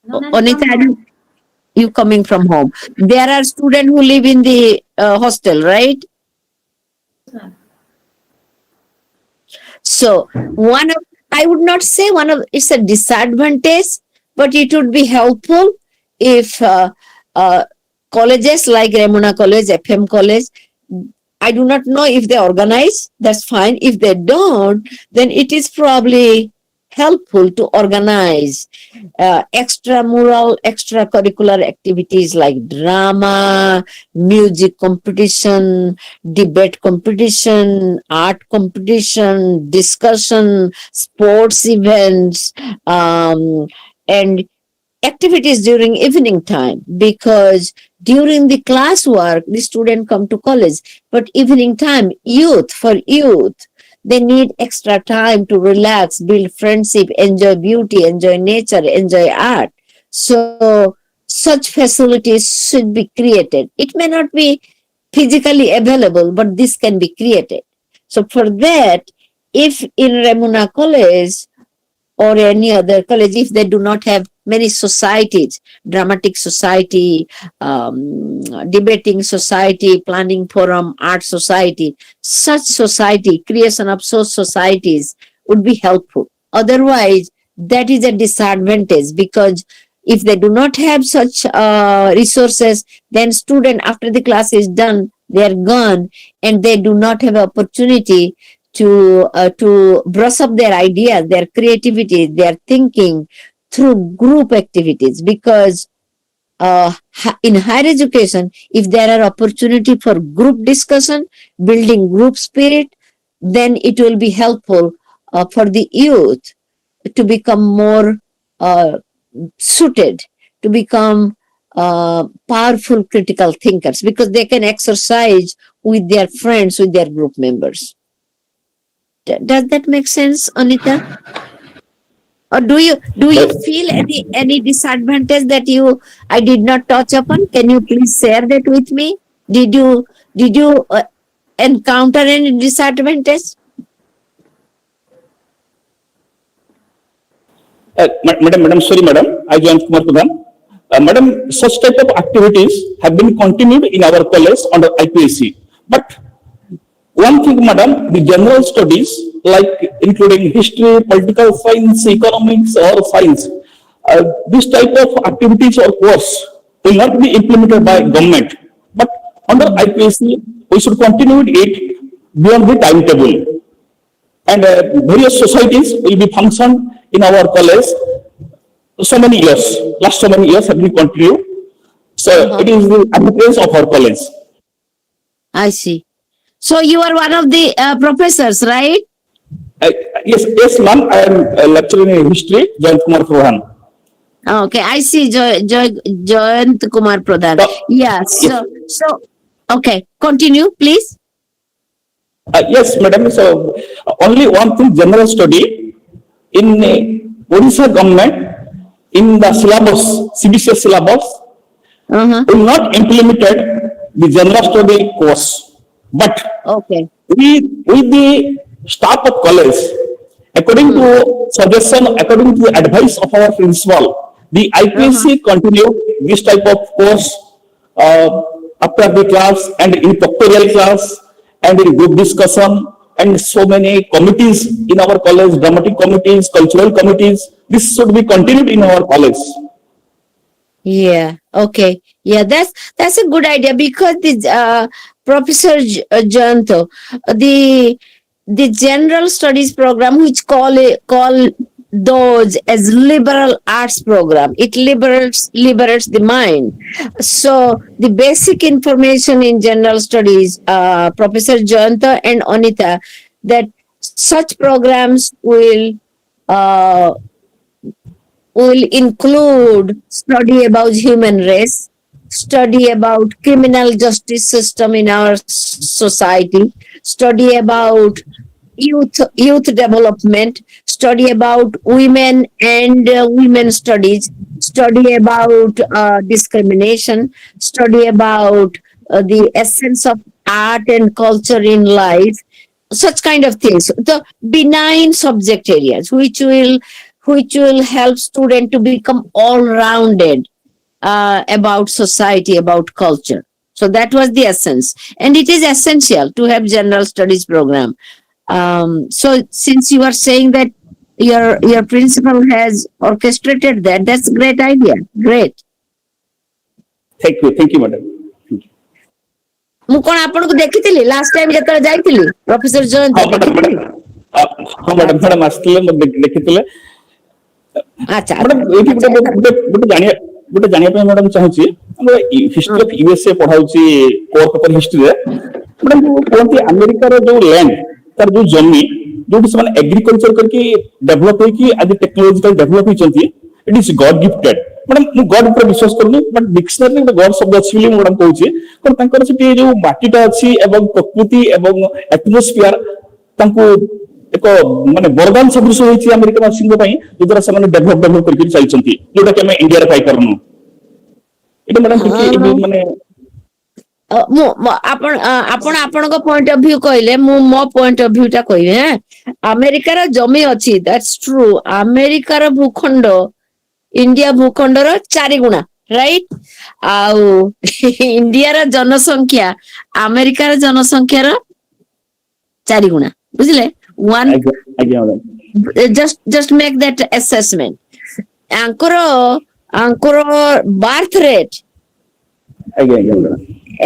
No, ma'am, Anita, from are you coming from home? There are students who live in the hostel, right? ma'am. So one of, I would not say one of, it's a disadvantage, but it would be helpful if colleges like Remuna College, FM College, I do not know if they organize, that's fine. If they don't, then it is probably helpful to organize extramural, extracurricular activities like drama, music competition, debate competition, art competition, discussion, sports events, and activities during evening time, because during the classwork the student come to college, but evening time, youth, they need extra time to relax, build friendship, enjoy beauty, enjoy nature, enjoy art. So such facilities should be created. It may not be physically available, but this can be created. So for that, if in Remuna College or any other college, if they do not have many societies, dramatic society, debating society, planning forum, art society, such society, creation of such societies would be helpful. Otherwise, that is a disadvantage, because if they do not have such resources, then student after the class is done, they are gone, and they do not have opportunity to brush up their ideas, their creativity, their thinking through group activities. Because in higher education, if there are opportunity for group discussion, building group spirit, then it will be helpful for the youth to become more suited, to become powerful critical thinkers, because they can exercise with their friends, with their group members. Does that make sense, Anita? Or do you feel any disadvantage that I did not touch upon? Can you please share that with me? Did you encounter any disadvantage? Madam, sorry, madam. I joined Kumar Pradhan. Madam, such type of activities have been continued in our college under IPSC. But one thing, madam, the general studies, like including history, political science, economics, or science, this type of activities or course will not be implemented by government. But under IPSC, we should continue it beyond the timetable. And various societies will be functioned in our college so many years. Last so many years have been continued. So it is the advantage of our college. I see. So you are one of the professors, right? Yes, ma'am. I am lecturing in history, Jan Kumar Pradhan. Okay, I see. Jayant Kumar Pradhan. Yeah. So okay, continue, please. Yes, madam. So only one thing, general study in Odisha government in the syllabus, CBCS syllabus, will not implemented the general study course. But Okay. with the staff of college, according to suggestion, according to the advice of our principal, the IPSC continued this type of course after the class and in pictorial class and in group discussion and so many committees in our college, dramatic committees, cultural committees. This should be continued in our college. Yeah. Okay. Yeah, that's a good idea because the Professor Janto, the general studies program, which call those as liberal arts program, it liberates the mind. So the basic information in general studies, Professor Janto and Anita, that such programs will include study about human race, study about criminal justice system in our society, study about youth development, study about women and women studies, study about discrimination, study about the essence of art and culture in life, such kind of things. The benign subject areas which will help student to become all-rounded about society, about culture. So that was the essence, and it is essential to have general studies program. So since you are saying that your principal has orchestrated that, that's a great idea. Great. Thank you, madam. ମୁଁ କଣ ଆପଣଙ୍କୁ ଦେଖିଥିଲି last time ଯେତେବେଳେ ଯାଇଥିଲି professor Jayant ଦେଖିଥିଲି ହଁ madam ଆସିଥିଲେ ଦେଖିଥିଲେ ଆଚ୍ଛା ମ୍ୟାଡାମ ଏଇଠି ଗୋଟେ ଜାଣିବା ପାଇଁ ମ୍ୟାଡାମ ଚାହୁଁଛି ଆମର ହିଷ୍ଟ୍ରି ଅଫ ୟୁଏସଏ ପଢାଉଛି କୋର ପେପର ହିଷ୍ଟ୍ରିରେ ମ୍ୟାଡାମ କୁହନ୍ତି ଆମେରିକାର ଯୋଉ ଲ୍ୟାଣ୍ଡ ତାର ଯୋଉ ଜମି ଯୋଉଠି ସେମାନେ ଏଗ୍ରିକଲଚର କରିକି ଡେଭଲପ ହେଇକି ଆଜି ଟେକ୍ନୋଲୋଜିକାଲ ଡେଭଲପ ହେଇଛନ୍ତି ଇଟ୍ ଇଜ ଗଡ ଗିଫ୍ଟେଡ ମ୍ୟାଡାମ ମୁଁ ଗଡ ଉପରେ ବିଶ୍ୱାସ କରୁନି ବଟ୍ ଡିକ୍ସନାରୀ ଗୋଟେ ଗଡ ଶବ୍ଦ ଅଛି ବୋଲି ମୁଁ ମ୍ୟାଡାମ କହୁଛି କାରଣ ତାଙ୍କର ସେଠି ଯୋଉ ମାଟିଟା ଅଛି ଏବଂ ପ୍ରକୃତି ଏବଂ ଆଟମୋସ୍ଫିୟର ତାଙ୍କୁ ଏକ ମାନେ ବରଦାନ ସଦୃଶ ହୋଇଛି ଆମେରିକା ବାସୀଙ୍କ ପାଇଁ ଯୋଉଦ୍ୱାରା ସେମାନେ ଡେଭଲପ କରିକି ଚାଲିଛନ୍ତି ଯୋଉଟା କି ଆମେ ଇଣ୍ଡିଆରେ ପାଇପାରୁନୁ ଏଇଟା ମ୍ୟାଡାମ ଟିକେ ମାନେ ଆପଣ ଆପଣଙ୍କ ପଏଣ୍ଟ ଅଫ ଭ୍ୟୁ କହିଲେ ମୁଁ ମୋ ପଏଣ୍ଟ ଅଫ ଭ୍ୟୁ ଟା କହିବି ଆମେରିକାର ଜମି ଅଛି ଦ୍ୟାଟ୍ସ ଟ୍ରୁ ଆମେରିକାର ଭୂଖଣ୍ଡ ଇଣ୍ଡିଆ ଭୂଖଣ୍ଡର 4 ଗୁଣା ରାଇଟ ଆଉ ଇଣ୍ଡିଆର ଜନସଂଖ୍ୟା ଆମେରିକାର ଜନସଂଖ୍ୟାର 4 ଗୁଣା ବୁଝିଲେ just make that assessment anchor birth rate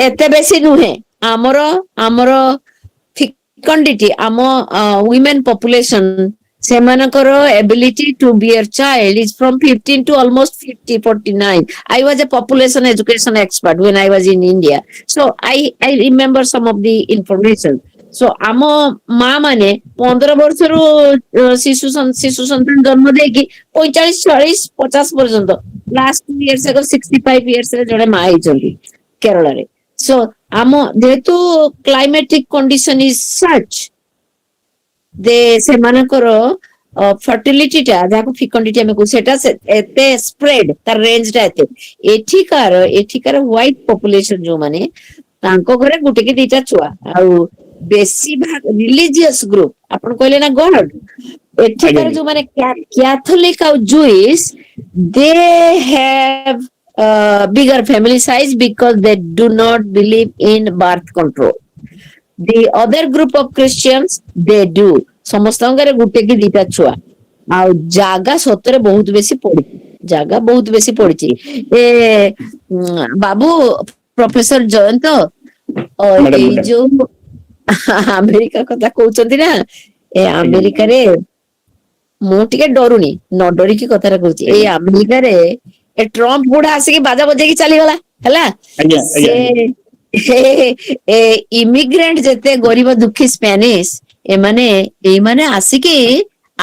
ଏତେ ବେଶୀ ନୁହେଁ ଆମର ଫିକଣ୍ଡିଟି ଆମ women population ସେମାନଙ୍କର ability to bear child is from 15 to almost 49. I was a population education expert when I was in India, so I remember some of the information. So ଆମ ମା ମାନେ 15 ବର୍ଷରୁ ଶିଶୁ ସନ୍ତାନ ଜନ୍ମ ଦେଇକି 45 40 50 ପର୍ଯ୍ୟନ୍ତ ଲାଷ୍ଟ 2 years ago 65 years ରେ ଜଣେ ମା ହେଇଛନ୍ତି କେରଳରେ. So ଆମ ଯେହେତୁ climatic condition is such ସେମାନଙ୍କର ଫର୍ଟିଲିଟି ଟା ଯାହାକୁ ଫିକଣ୍ଡିଟି ଆମେ କହୁ ସେଟା ଏତେ ସ୍ପ୍ରେଡ ତାର ରେଞ୍ଜ ଟା ଏତେ ଏଠିକାର ହ୍ୱାଇଟ ପପୁଲେସନ ଯୋଉମାନେ ତାଙ୍କ ଘରେ ଗୋଟେ କି ଦିଟା ଛୁଆ ଆଉ ବେଶୀ ରିଲିଜିୟସ୍ ଗ୍ରୁପ ଆପଣ କହିଲେ ନା ଗଡ ଏଠିକାର ଆଜ୍ଞା ଯୋଉମାନେ କ୍ୟାଥୋଲିକ ଆଉ ଜୁଇସ୍ ଦେ have bigger family size because they do not believe in birth control. The other group of Christians they do. ସମସ୍ତଙ୍କର ଗୋଟେ କି ଦିଟା ଛୁଆ ଆଉ ଜାଗା ସତରେ ବହୁତ ବେଶୀ ପଡିଛି ଜାଗା ବହୁତ ବେଶୀ ପଡିଛି ଏ ବାବୁ ପ୍ରଫେସର ଜୟନ୍ତ ମ୍ୟାଡ଼ାମ ଏଇ ମ୍ୟାଡ଼ାମ ଯୋଉ ଆମେରିକା କଥା କହୁଛନ୍ତି ନା ଏ ଆଜ୍ଞା ଆମେରିକାରେ ମୁଁ ଟିକେ ଡରୁନି ନ ଡରିକି କଥାଟା କହୁଛି ଏଇ ଆଜ୍ଞା ଆମେରିକାରେ ଏ ଟ୍ରମ୍ପ ବୁଢା ଆସିକି ବାଜା ବଜେଇକି ଚାଲିଗଲା ହେଲା ଆଜ୍ଞା ସେ ଏ ଇମିଗ୍ରେଣ୍ଟ ଯେତେ ଗରିବ ଦୁଃଖୀ ସ୍ପାନିଶ ଏଇମାନେ ଆସିକି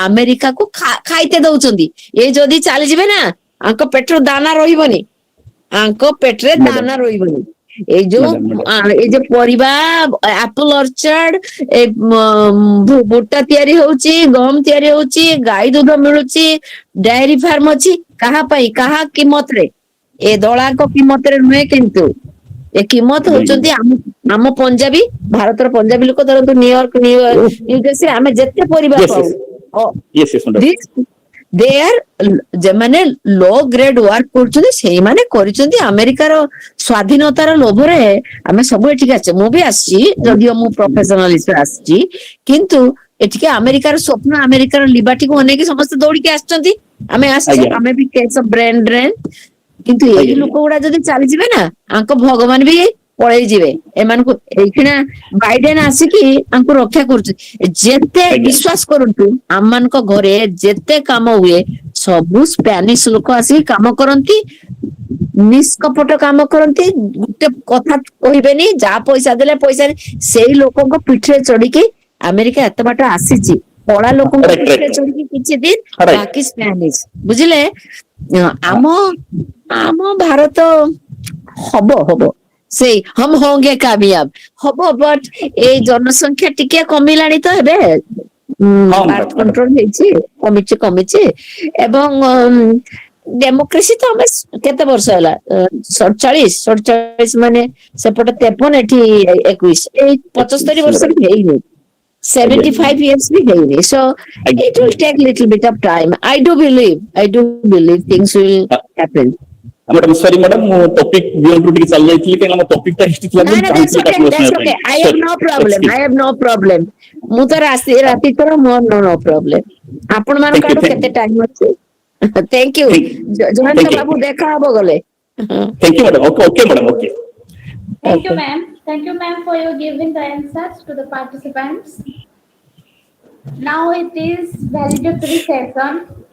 ଆମେରିକାକୁ ଖାଇତେ ଦଉଛନ୍ତି ଏ ଯଦି ଚାଲିଯିବେ ନା ଆଙ୍କ ପେଟର ଦାନା ରହିବନି ଆଙ୍କ ପେଟରେ ମ୍ୟାଡ଼ାମ ଦାନା ରହିବନି ଏଇ ଯୋଉ ମ୍ୟାଡ଼ାମ ମ୍ୟାଡ଼ାମ ଏଇ ଯୋଉ ପରିବା ଆପଲ ଅର୍ଚାର୍ଡ ଏ ଭୁଟ୍ଟା ତିଆରି ହଉଛି ଗହମ ତିଆରି ହଉଛି ଗାଈ ଦୁଧ ମିଳୁଛି ଡାଏରୀ ଫାର୍ମ ଅଛି କାହା ପାଇଁ କାହା କିମତରେ ଏ ଦଳାଙ୍କ କିମତରେ ନୁହେଁ କିନ୍ତୁ ଏ କିମତ ହଉଛନ୍ତି ଆମ ପଞ୍ଜାବୀ ଭାରତର ପଞ୍ଜାବୀ ଲୋକ ଧରନ୍ତୁ ନ୍ୟୁୟର୍କ ନ୍ୟୁଜର୍ସି ଆମେ ଯେତେ ପରିବା ୟେସ୍ ପାଉ ୟେସ୍ ୟେସ୍ ୟେସ୍ ମ୍ୟାଡ଼ାମ ଦେ ଆର ଯେମାନେ ଲୋ ଗ୍ରେଡ ୱାର୍କ କରୁଛନ୍ତି ସେଇମାନେ କରିଛନ୍ତି ଆମେରିକାର ସ୍ଵାଧୀନତାର ଲୋଭରେ ଆମେ ସବୁ ଏଠିକି ଆସିଛେ ମୁଁ ବି ଆସିଛି ଯଦିଓ ମୁଁ ପ୍ରଫେସନାଲିଷ୍ଟ ଆସିଛି କିନ୍ତୁ ଏଠିକି ଆମେରିକାର ସ୍ୱପ୍ନ ଆମେରିକାର ଲିବାର୍ଟିକୁ ଅନେଇକି ସମସ୍ତେ ଦୌଡିକି ଆସିଛନ୍ତି ଆମେ ଆସିଛେ ଆଜ୍ଞା ଆମେ ବି କେସ୍ ଅଫ ବ୍ରେନ୍ ଡ୍ରେନ୍ କିନ୍ତୁ ଏଇ ଆଜ୍ଞା ଲୋକ ଗୁଡା ଯଦି ଚାଲିଯିବେ ନା ଆଙ୍କ ଭଗବାନ ବି ପଳେଇ ଯିବେ ଏମାନଙ୍କୁ ଏଇଖିଣା ବାଇଡେନ ଆସିକି ଆଙ୍କୁ ରକ୍ଷା କରୁଛି ଯେତେ ଆଜ୍ଞା ବିଶ୍ୱାସ କରନ୍ତୁ ଆମମାନଙ୍କ ଘରେ ଯେତେ କାମ ହୁଏ ସବୁ ସ୍ପାନିଶ ଲୋକ ଆସିକି କାମ କରନ୍ତି ନିଷ୍କପଟ କାମ କରନ୍ତି ଗୋଟେ କଥା କହିବେନି ଯାହା ପଇସା ଦେଲେ ପଇସା ସେଇ ଲୋକଙ୍କ ପିଠିରେ ଚଢିକି ଆମେରିକା ଏତେ ବାଟ ଆସିଛି କଳା ଲୋକଙ୍କ ରାଇଟ୍ ପିଠିରେ ରାଇଟ୍ ଚଢିକି କିଛି ଦିନ ରାଇଟ୍ ବାକି ସ୍ପାନିଶ ବୁଝିଲେ ଆମ ଆମ ଭାରତ ହବ ହବ ସେଇ ହମ ହୋଙ୍ଗେ କାମୟାବ ହବ ବଟ ଏଇ ଜନସଂଖ୍ୟା ଟିକେ କମିଲାଣି ତ ଏବେ ହଁ ବାର୍ଥ ମ୍ୟାଡ଼ାମ ମ୍ୟାଡ଼ାମ କଣ୍ଟ୍ରୋଲ ହେଇଛି କମିଛି ଏବଂ ଡେମୋକ୍ରେସି ତ ଆମେ କେତେ ବର୍ଷ ହେଲା 47 ମାନେ ସେପଟେ 53 ଏଠି 21 ଏଇ 75 ବର୍ଷ ବି ହେଇନି ଆଜ୍ଞା 75 years ବି ହେଇନି so ଆଜ୍ଞା it will take little bit of time I do believe things will happen madam sorry madam ମୁଁ ଟପିକ ବିୟଣ୍ଡ ଟିକେ ଚାଲି ଯାଇଥିଲି କାହିଁକି ଆମ ଟପିକଟା ହିଷ୍ଟ୍ରି ଥିଲା No, ମୁଁ no, ଚାହୁଁଥିଲି ଏଟାକୁ କ୍ଲୋଜ that's କରିବା ପାଇଁ okay. I have sorry no problem. I excuse have no problem. ମୁଁ ତ ରାତି ତର ମୋର no problem. ଆପଣ ମାନଙ୍କ ଥ୍ୟାଙ୍କ ଆଡୁ କେତେ ଟାଇମ ଅଛି? Thank you. ଜୟନ୍ତ ୟୁ ବାବୁ ଦେଖା ହବ ଗଲେ. Thank you madam okay okay madam okay Thank you, Okay. ma'am. Thank you, ma'am, for your giving the answers to the participants. Now it is valedictory session.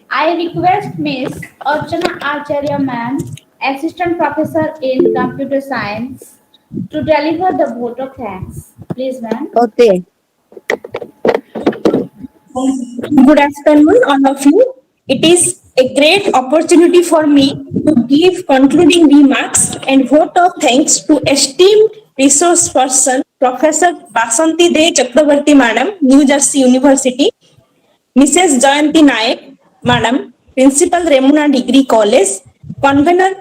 I request Miss Archana Acharya, ma'am, Assistant Professor in Computer Science, to deliver the vote of thanks. Please, ma'am. Okay. Good afternoon, all of you. It is a great opportunity for me to give concluding remarks and vote of thanks to esteemed resource person, Professor Basanti De Chakravarti Madam, New Jersey University, Mrs. Jayanti Nayak, Madam, Principal Remuna Degree College, Convener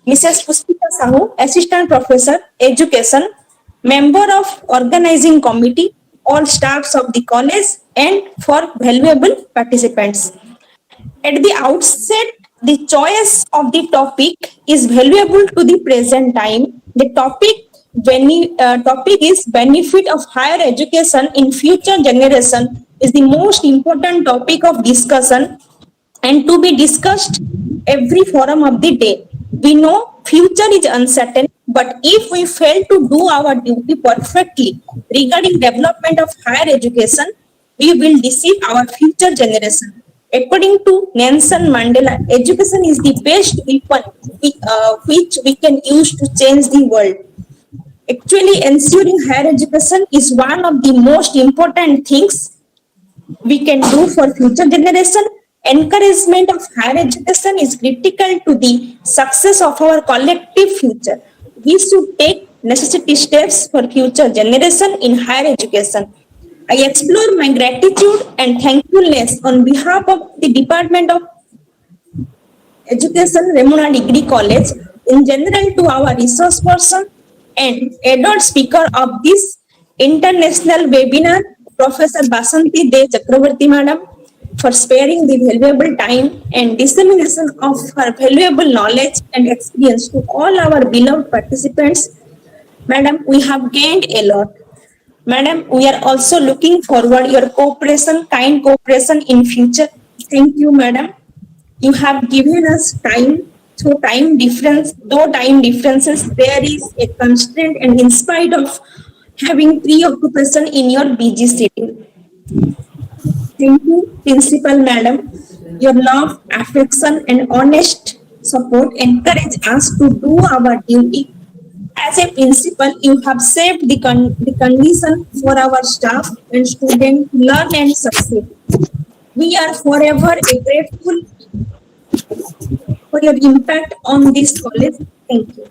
Mrs. Puspita Sahu, Assistant Professor, Education, Member of Organizing Committee, all staffs of the college, and for valuable participants. At the outset, the choice of the topic is valuable to the present time. The topic is benefit of higher education in future generation is the most important topic of discussion and to be discussed every forum of the day. We know future is uncertain, but if we fail to do our duty perfectly regarding development of higher education, we will deceive our future generation. According to Nelson Mandela, education is the best weapon which we can use to change the world. Actually, ensuring higher education is one of the most important things we can do for future generation. Encouragement of higher education is critical to the success of our collective future. We should take necessary steps for future generation in higher education. I explore my gratitude and thankfulness on behalf of the Department of Education, Remuna Degree College, in general to our resource person and adult speaker of this international webinar, Professor Basanti De Chakravarti Madam, for sparing the valuable time and dissemination of her valuable knowledge and experience to all our beloved participants. Madam, we have gained a lot. Madam, we are also looking forward your cooperation, kind cooperation in future. Thank you, Madam. You have given us time. So though time differences, there is a constraint, and in spite of having preoccupation in your busy schedule. Thank you, Principal Madam. Your love, affection, and honest support encourage us to do our duty. As a principal, you have saved the condition for our staff and students to learn and succeed. We are forever grateful for your impact on this college. Thank you.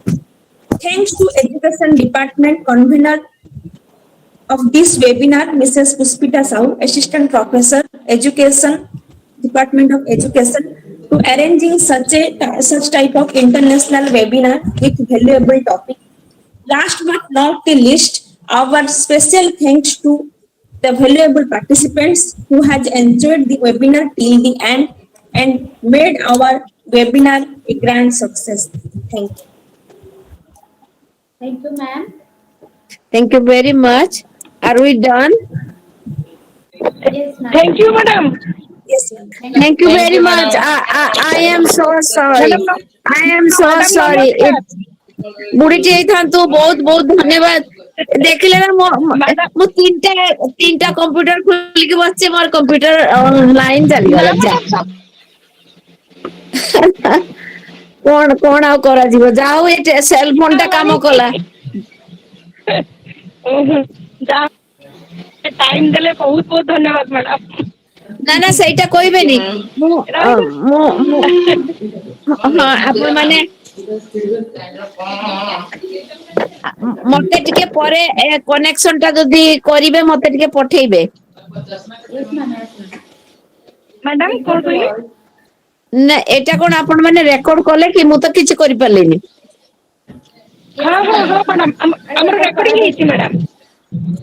Thanks to Education Department Convener of this webinar, Mrs. Puspita Sahu, Assistant Professor, Education, Department of Education, to arranging such type of international webinar with valuable topic. Last but not the least, our special thanks to the valuable participants who has enjoyed the webinar till the end and made our webinar a grand success. Thank you. Thank you, ma'am. Thank you very much. Are we done? Yes, ma'am. Thank you, madam. Yes, ma'am. Thank you very much. I am so sorry. I am so sorry. ବୁଢୀଟି ହେଇଥାନ୍ତୁ ବହୁତ ବହୁତ ଧନ୍ୟବାଦ ଦେଖିଲେ ନା ମୁଁ ତିନିଟା computer ଖୋଲିକି ବସିଛି ମୋର କମ୍ପ୍ୟୁଟର ଲାଇନ ଚାଲିଗଲା ଯା କଣ କଣ ଆଉ କରାଯିବ ଯାହା ହଉ ଏ ସେଲ ଫୋନ ଟା କାମ କଲା टाइम देले बहुत बहुत धन्यवाद मैडम ନା ନା ସେଇଟା କହିବେନି ମୁଁ ହଁ ଆପଣ ମାନେ ମତେ ଟିକେ ପରେ କନେକ୍ସନ ଟା ଯଦି କରିବେ ମତେ ଟିକେ ପଠେଇବେ मैडम कौन कहले ନା ଏଟା କଣ ଆପଣ ମାନେ ରେକର୍ଡ କଲେ କି ମୁଁ ତ କିଛି କରିପାରିଲିନି हाँ हाँ हाँ मैडम हमर रेकॉर्डिंग ହେଇଛି मैडम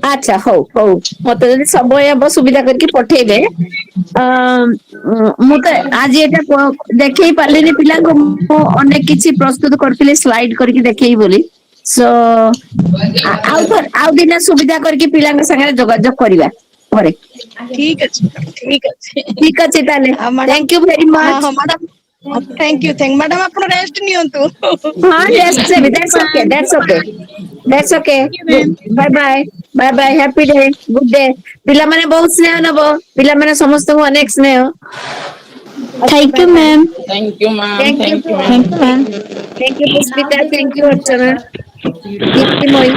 ଆଚ୍ଛା ହଉ ହଉ ମତେ ଯଦି ସମୟ ହବ ସୁବିଧା କରିକି ପଠେଇବେ ମୁଁ ତ ଆଜି ଏଟା ଦେଖେଇ ପାରିଲିନି ପିଲାଙ୍କୁ ମୁଁ ଅନେକ କିଛି ପ୍ରସ୍ତୁତ କରିଥିଲି ସ୍ଲାଇଡ କରିକି ଦେଖେଇ ବୋଲି ସୋ ଆଉ ଦିନ ସୁବିଧା କରିକି ପିଲାଙ୍କ ସାଙ୍ଗରେ ଯୋଗାଯୋଗ କରିବା ପରେ ठीक ଅଛି ଠିକ ଅଛି ତାହେଲେ ଥ୍ୟାଙ୍କ ୟୁ ଭେରି हाँ ମଚ୍ हाँ मैडम थैंक यू मैडम ଆପଣ ରେଷ୍ଟ ନିଅନ୍ତୁ ହଁ ରେଷ୍ଟ ନେବି that's okay bye bye happy day good day ପିଲାମାନେ ବହୁତ ସ୍ନେହ ନବ ପିଲାମାନେ ସମସ୍ତଙ୍କୁ ଅନେକ ସ୍ନେହ Thank you, ma'am. Thank you, ma'am. Thank you. Thank you, ma'am. Thank you, Now Puspita. this Thank is you, your Archana. chapter. Deepti Moy.